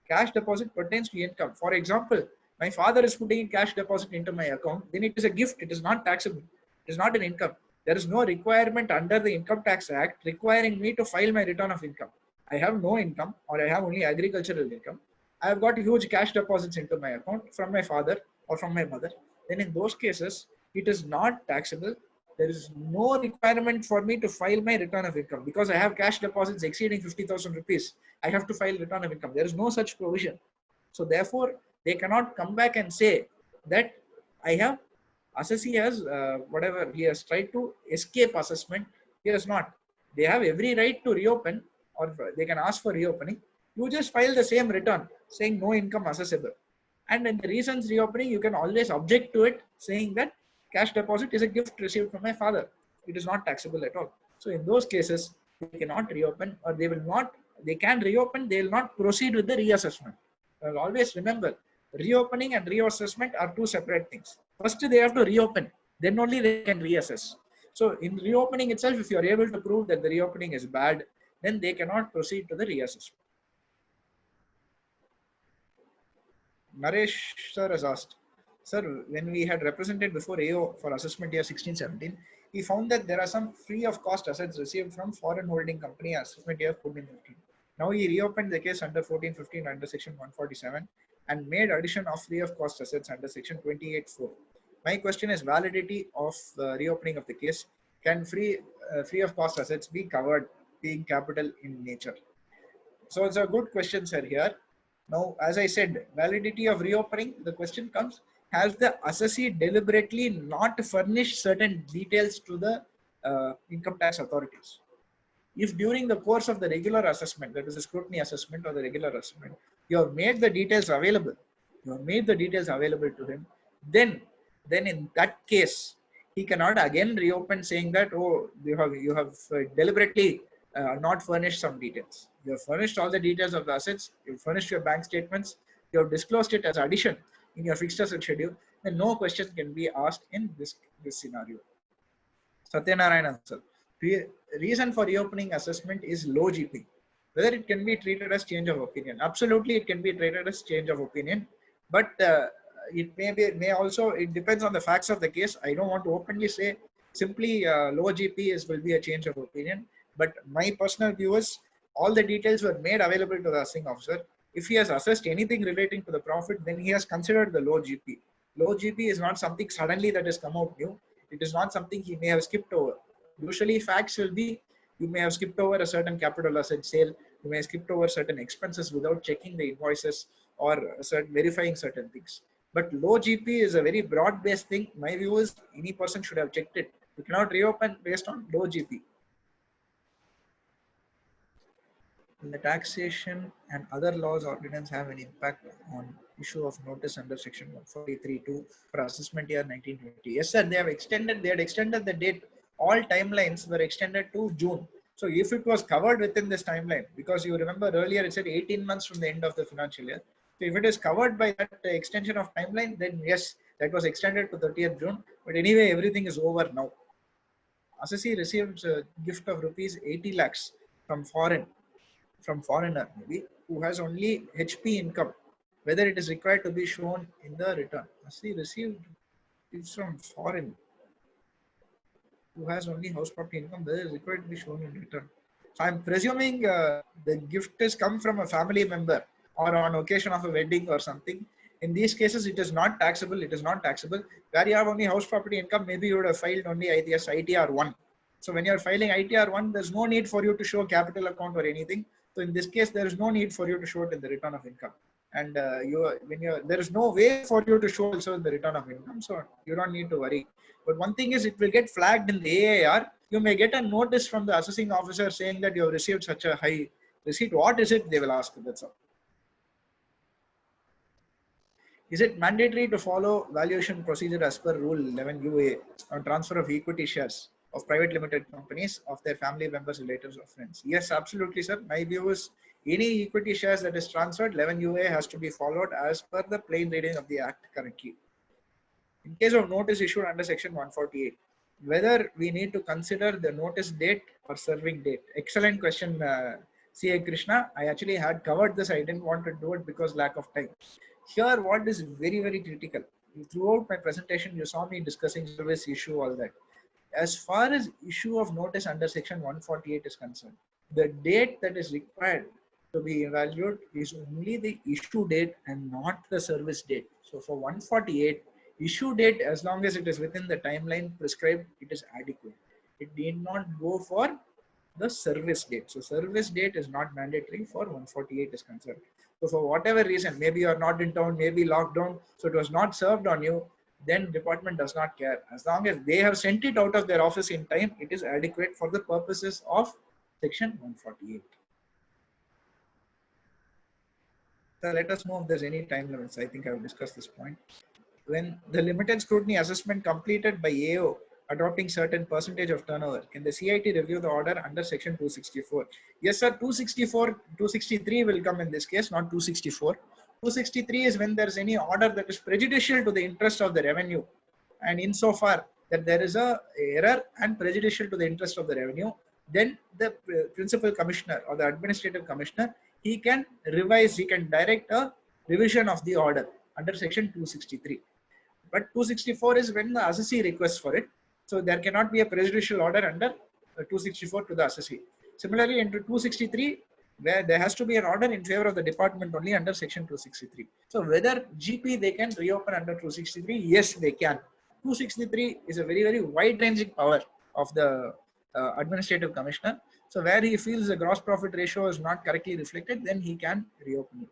A: For example, my father is putting in cash deposit into my account, then it is a gift. It is not taxable. It is not an income. There is no requirement under the Income Tax Act requiring me to file my return of income. I have no income, or I have only agricultural income. I have got huge cash deposits into my account from my father or from my mother. then in those cases, it is not taxable. There is no requirement for me to file my return of income because I have cash deposits exceeding 50,000 rupees. I have to file return of income. There is no such provision. So therefore, they cannot come back and say that I have assessee has whatever he has tried to escape assessment. He has not. They have every right to reopen, or they can ask for reopening. You just file the same return saying no income assessable. And in the reasons reopening, you can always object to it, saying that cash deposit is a gift received from my father. It is not taxable at all. So in those cases, they cannot reopen, or they will not. They can reopen. They will not proceed with the reassessment. Always remember, reopening and reassessment are two separate things. First, they have to reopen. Then only they can reassess. So in reopening itself, if you are able to prove that the reopening is bad, then they cannot proceed to the reassessment. Naresh sir has asked, sir, when we had represented before AO for assessment year 16-17, he found that there are some free of cost assets received from foreign holding company assessment year 14-15. Now he reopened the case under 14-15 under section 147 and made addition of free of cost assets under section 28-4. My question is validity of reopening of the case. Can free of cost assets be covered being capital in nature? So it's a good question, sir, here. Now, as I said, validity of reopening, the question comes, has the assessee deliberately not furnished certain details to the income tax authorities? If during the course of the regular assessment, that is the scrutiny assessment or the regular assessment, you have made the details available, to him, then in that case, he cannot again reopen saying that, oh, you have deliberately not furnished some details. You have furnished all the details of the assets, you have furnished your bank statements, you have disclosed it as addition in your fixed asset schedule, then no question can be asked in this scenario. Satyanarayana sir, reason for reopening assessment is low GP. Whether it can be treated as change of opinion? Absolutely, it can be treated as change of opinion, but it may also, it depends on the facts of the case. I don't want to openly say simply low GP will be a change of opinion, but my personal view is all the details were made available to the assessing officer. If he has assessed anything relating to the profit, then he has considered the low GP. Low GP is not something suddenly that has come out new. It is not something he may have skipped over. Usually facts will be, you may have skipped over a certain capital asset sale, you may have skipped over certain expenses without checking the invoices or verifying certain things. But low GP is a very broad-based thing. My view is any person should have checked it. You cannot reopen based on low GP. The taxation and other laws ordinance have an impact on issue of notice under section 143(2) for assessment year 1920. Yes, sir, they had extended the date. All timelines were extended to June. So if it was covered within this timeline, because you remember earlier it said 18 months from the end of the financial year. So if it is covered by that extension of timeline, then yes, that was extended to 30th June. But anyway, everything is over now. Assessee received a gift of rupees 80 lakhs from foreigner maybe, who has only HP income, whether it is required to be shown in the return. Assessee received is from foreign, who has only house property income, whether it is required to be shown in return. So I'm presuming the gift has come from a family member or on occasion of a wedding or something. In these cases, it is not taxable. It is not taxable. Where you have only house property income, maybe you would have filed only ITR 1. So when you're filing ITR 1, there's no need for you to show capital account or anything. So in this case, there is no need for you to show it in the return of income. And there is no way for you to show also in the return of income. So you don't need to worry. But one thing is, it will get flagged in the AIR. You may get a notice from the assessing officer saying that you have received such a high receipt. What is it? They will ask. That's all. Is it mandatory to follow valuation procedure as per Rule 11 UA on transfer of equity shares of private limited companies of their family members, relatives, or friends? Yes, absolutely, sir. My view is any equity shares that is transferred, 11 UA has to be followed as per the plain reading of the Act currently. In case of notice issued under section 148, whether we need to consider the notice date or serving date? Excellent question, C.A. Krishna. I actually had covered this. I didn't want to do it because lack of time. Here, what is very, very critical, throughout my presentation, you saw me discussing service issue, all that. As far as issue of notice under section 148 is concerned, the date that is required to be evaluated is only the issue date and not the service date. So for 148, issue date, as long as it is within the timeline prescribed, it is adequate. It need not go for the service date. So service date is not mandatory for 148 is concerned. So for whatever reason, maybe you are not in town, maybe locked down, so it was not served on you, then department does not care. As long as they have sent it out of their office in time, it is adequate for the purposes of section 148. So let us know if there's any time limits. I think I've discussed this point. When the limited scrutiny assessment completed by AO adopting certain percentage of turnover, can the CIT review the order under section 264? Yes, sir. 264, 263 will come in this case, not 264. 263 is when there's any order that is prejudicial to the interest of the revenue. And insofar that there is a error and prejudicial to the interest of the revenue, then the principal commissioner or the administrative commissioner, he can revise, he can direct a revision of the order under section 263. But 264 is when the assessee requests for it. So there cannot be a prejudicial order under 264 to the assessee. Similarly, into 263, where there has to be an order in favor of the department only under section 263. So whether GP they can reopen under 263, yes, they can. 263 is a very, very wide-ranging power of the administrative commissioner. So where he feels the gross profit ratio is not correctly reflected, then he can reopen it.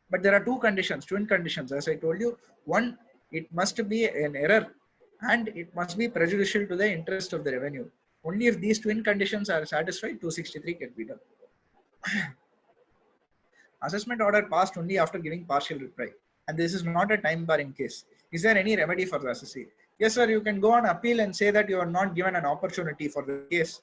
A: But there are two conditions, twin conditions, as I told you. One, it must be an error and it must be prejudicial to the interest of the revenue. Only if these twin conditions are satisfied, 263 can be done. Assessment order passed only after giving partial reply. And this is not a time barring case. Is there any remedy for the assessee? Yes, sir, you can go on appeal and say that you are not given an opportunity for the case.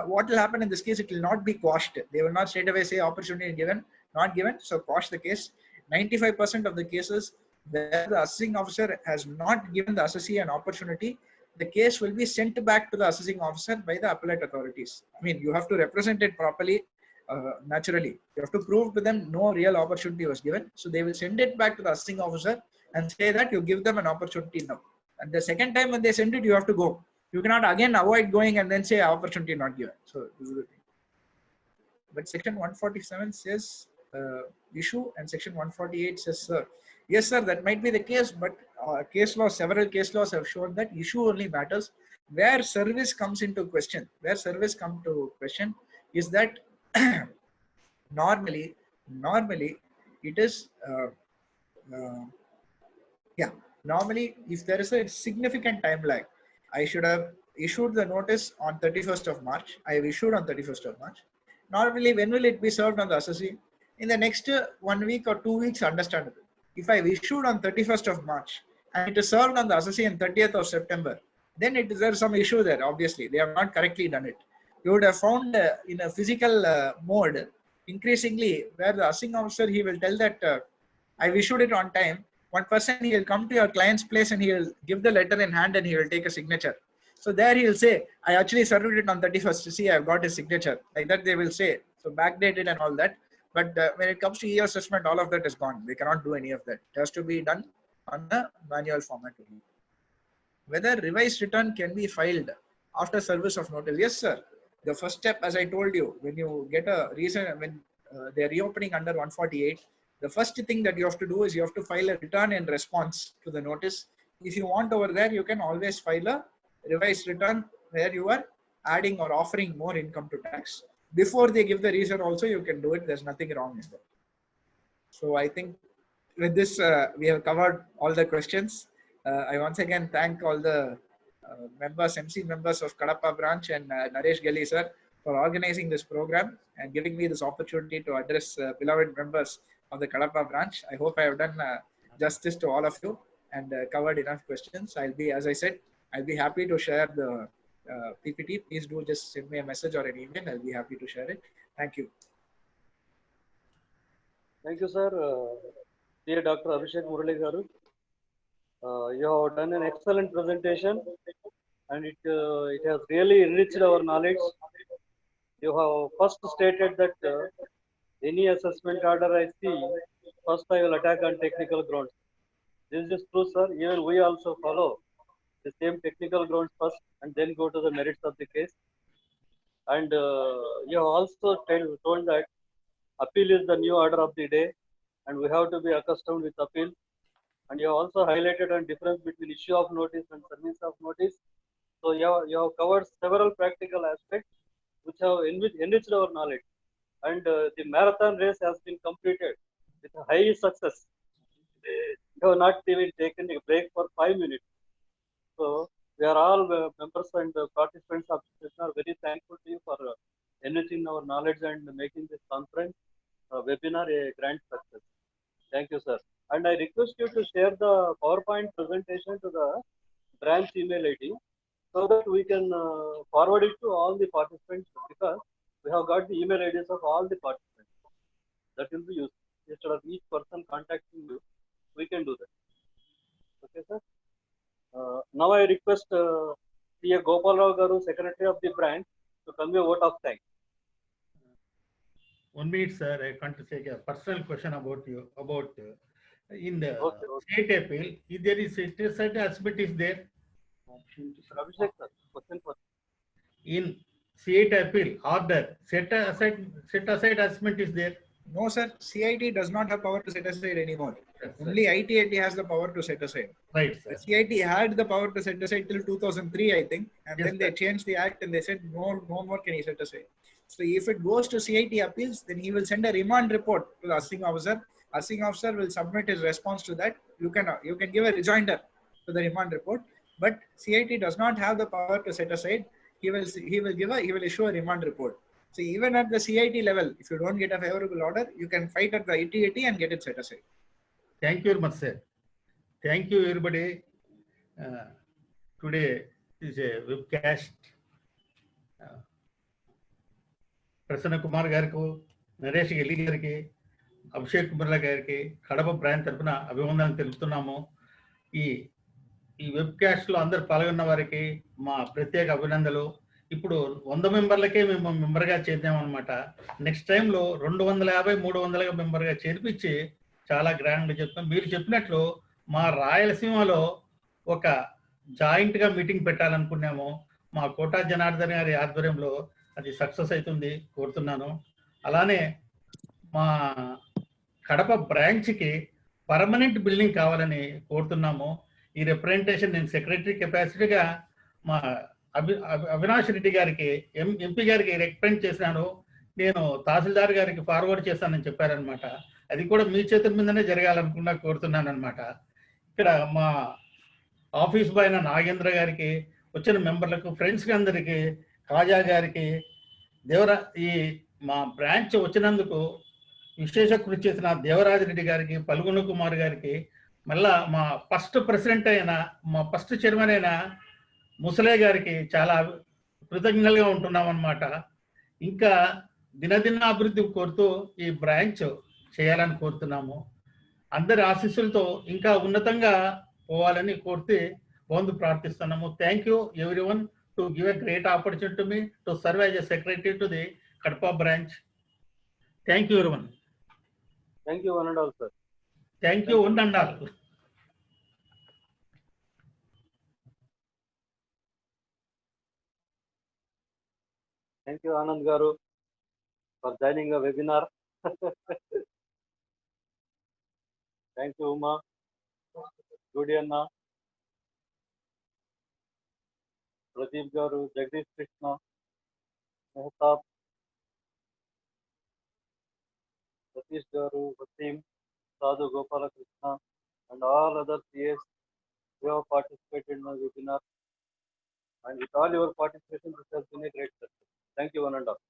A: What will happen in this case? It will not be quashed. They will not straight away say opportunity given, not given, so quash the case. 95% of the cases where the assessing officer has not given the assessee an opportunity, the case will be sent back to the assessing officer by the appellate authorities. I mean, you have to represent it properly. Naturally, you have to prove to them no real opportunity was given. So they will send it back to the assessing officer and say that you give them an opportunity now. And the second time when they send it, you have to go. You cannot again avoid going and then say opportunity not given. So this is the thing. But section 147 says issue and section 148 says sir. Yes, sir, that might be the case, but case law, several case laws have shown that issue only matters where service comes into question. Where service comes to question is that normally it is normally if there is a significant time lag, I should have issued the notice on 31st of March. I have issued on 31st of March. Normally, when will it be served on the assessee? In the next 1 week or 2 weeks, understandable. If I have issued on 31st of March and it is served on the assessee on 30th of September, then there's some issue there. Obviously, they have not correctly done it. You would have found in a physical mode, increasingly, where the assessing officer, he will tell that I've issued it on time. One person, he will come to your client's place and he will give the letter in hand and he will take a signature. So there he will say, I actually served it on 31st to see I've got his signature. Like that they will say. So backdated and all that. But when it comes to e-assessment, all of that is gone. They cannot do any of that. It has to be done on the manual format. Whether revised return can be filed after service of notice. Yes, sir. The first step, as I told you, when you get a reason, when they're reopening under 148, the first thing that you have to do is you have to file a return in response to the notice. If you want over there, you can always file a revised return where you are adding or offering more income to tax. Before they give the reason also, you can do it. There's nothing wrong in that. So I think with this, we have covered all the questions. I once again thank all the members, MC members of Kadapa branch and Naresh Gali sir for organizing this program and giving me this opportunity to address beloved members of the Kadapa branch. I hope I have done justice to all of you and covered enough questions. I'll be, as I said, I'll be happy to share the PPT. Please do just send me a message or an email. I'll be happy to share it. Thank you.
B: Thank you, sir. Dear Dr. Abhishek Murali Garu, you have done an excellent presentation and it has really enriched our knowledge. You have first stated that any assessment order I see, first I will attack on technical grounds. This is true, sir. Even we also follow the same technical grounds first and then go to the merits of the case. And you have also told that appeal is the new order of the day and we have to be accustomed with appeal. and you have also highlighted on difference between issue of notice and service of notice. So you have covered several practical aspects which have enriched our knowledge. And the marathon race has been completed with high success. You have not even taken a break for 5 minutes. So we are all members and participants of this session are very thankful to you for enriching our knowledge and making this conference webinar a grand success. Thank you, sir. And I request you to share the PowerPoint presentation to the branch email ID so that we can forward it to all the participants because we have got the email IDs of all the participants. That will be useful. Instead of each person contacting you, we can do that. Okay, sir. Now I request P.A. Gopal Rao Garu, Secretary of the branch, to convey a vote of thanks.
C: 1 minute, sir. I want to say a personal question about you. About in the
B: Okay.
C: state appeal, if there is a certain aspect is there
B: Abhishek, sir, question for
C: in state appeal order, set aside aspect is there.
A: No, sir. CIT does not have power to set aside anymore.
C: Yes, sir.
A: Only ITAT has the power to set aside.
C: Right, sir.
A: But CIT had the power to set aside till 2003, I think, and
C: Yes,
A: then they
C: sir.
A: changed the act and they said no more can he set aside. So if it goes to CIT appeals, then he will send a remand report to the assessing officer. Assessing officer will submit his response to that. You can give a rejoinder to the remand report, but CIT does not have the power to set aside. He will issue a remand report. So even at the CIT level, if you don't get a favorable order, you can fight at the ITAT and get it set aside.
C: Thank you very much, sir. Thank you, everybody. Today is a webcast. Prasanna Kumar గారికి, నరేష్ ఎల్లి గారికి, అభిషేక్ కుమార్ గారికి Kadapa branch తరఫున అభివందనలు తెలుపుతున్నాము. ఈ వెబ్కాస్ట్లో అందరు పాల్గొన్న వారికి మా ప్రత్యేక అభినందనలు. ఇప్పుడు 100 మెంబర్లకే మేము మెంబర్గా చేద్దామన్నమాట. నెక్స్ట్ టైంలో 250, 300 మెంబర్గా చేర్పించి చాలా గ్రాండ్గా చెప్తాం. మీరు చెప్పినట్లు మా రాయలసీమలో ఒక జాయింట్గా మీటింగ్ పెట్టాలనుకున్నాము. మా కోటా జనార్దన్ గారి ఆధ్వర్యంలో అది సక్సెస్ అవుతుంది కోరుతున్నాను. అలానే మా కడప బ్రాంచ్కి పర్మనెంట్ బిల్డింగ్ కావాలని కోరుతున్నాము. ఈ రిప్రజెంటేషన్ నేను సెక్రటరీ కెపాసిటీగా మా అవినాష్ రెడ్డి గారికి ఎంపీ గారికి రిప్రజెంట్ చేసినాను. నేను తహసీల్దార్ గారికి ఫార్వర్డ్ చేస్తానని చెప్పారనమాట. అది కూడా మీ చేతుల మీదనే జరగాలనుకున్నా కోరుతున్నాను అనమాట. ఇక్కడ మా ఆఫీస్ బాయ్ నాగేంద్ర గారికి, వచ్చిన మెంబర్లకు, ఫ్రెండ్స్కి అందరికీ, కాజా గారికి, ఈ మా బ్రాంచ్ వచ్చినందుకు విశేష కృషి చేసిన దేవరాజ్ రెడ్డి గారికి, పల్గొండ కుమార్ గారికి, మళ్ళా మా ఫస్ట్ ప్రెసిడెంట్ అయిన, మా ఫస్ట్ చైర్మన్ అయిన ముసలే గారికి చాలా కృతజ్ఞతలుగా ఉంటున్నాం అన్నమాట. ఇంకా దినదిన అభివృద్ధి కోరుతూ ఈ బ్రాంచ్ చేయాలని కోరుతున్నాము. అందరి ఆశీస్సులతో ఇంకా ఉన్నతంగా పోవాలని కోరుతూ ప్రార్థిస్తున్నాము. Thank you everyone to give a great opportunity to me to serve as a secretary to the Kadapa branch. Thank you everyone.
B: Thank you one and all, sir.
C: Thank you one and all.
B: Thank you Anand Garu for joining a webinar. Thank you Uma, Judy Anna, Pradeep Garu, Jagdish Krishna, Mehtab, Satish Garu, Vasim, Sadhu Gopala Krishna, and all other CAs who have participated in the webinar. And with all your participation, this has been a great success. Thank you one and all.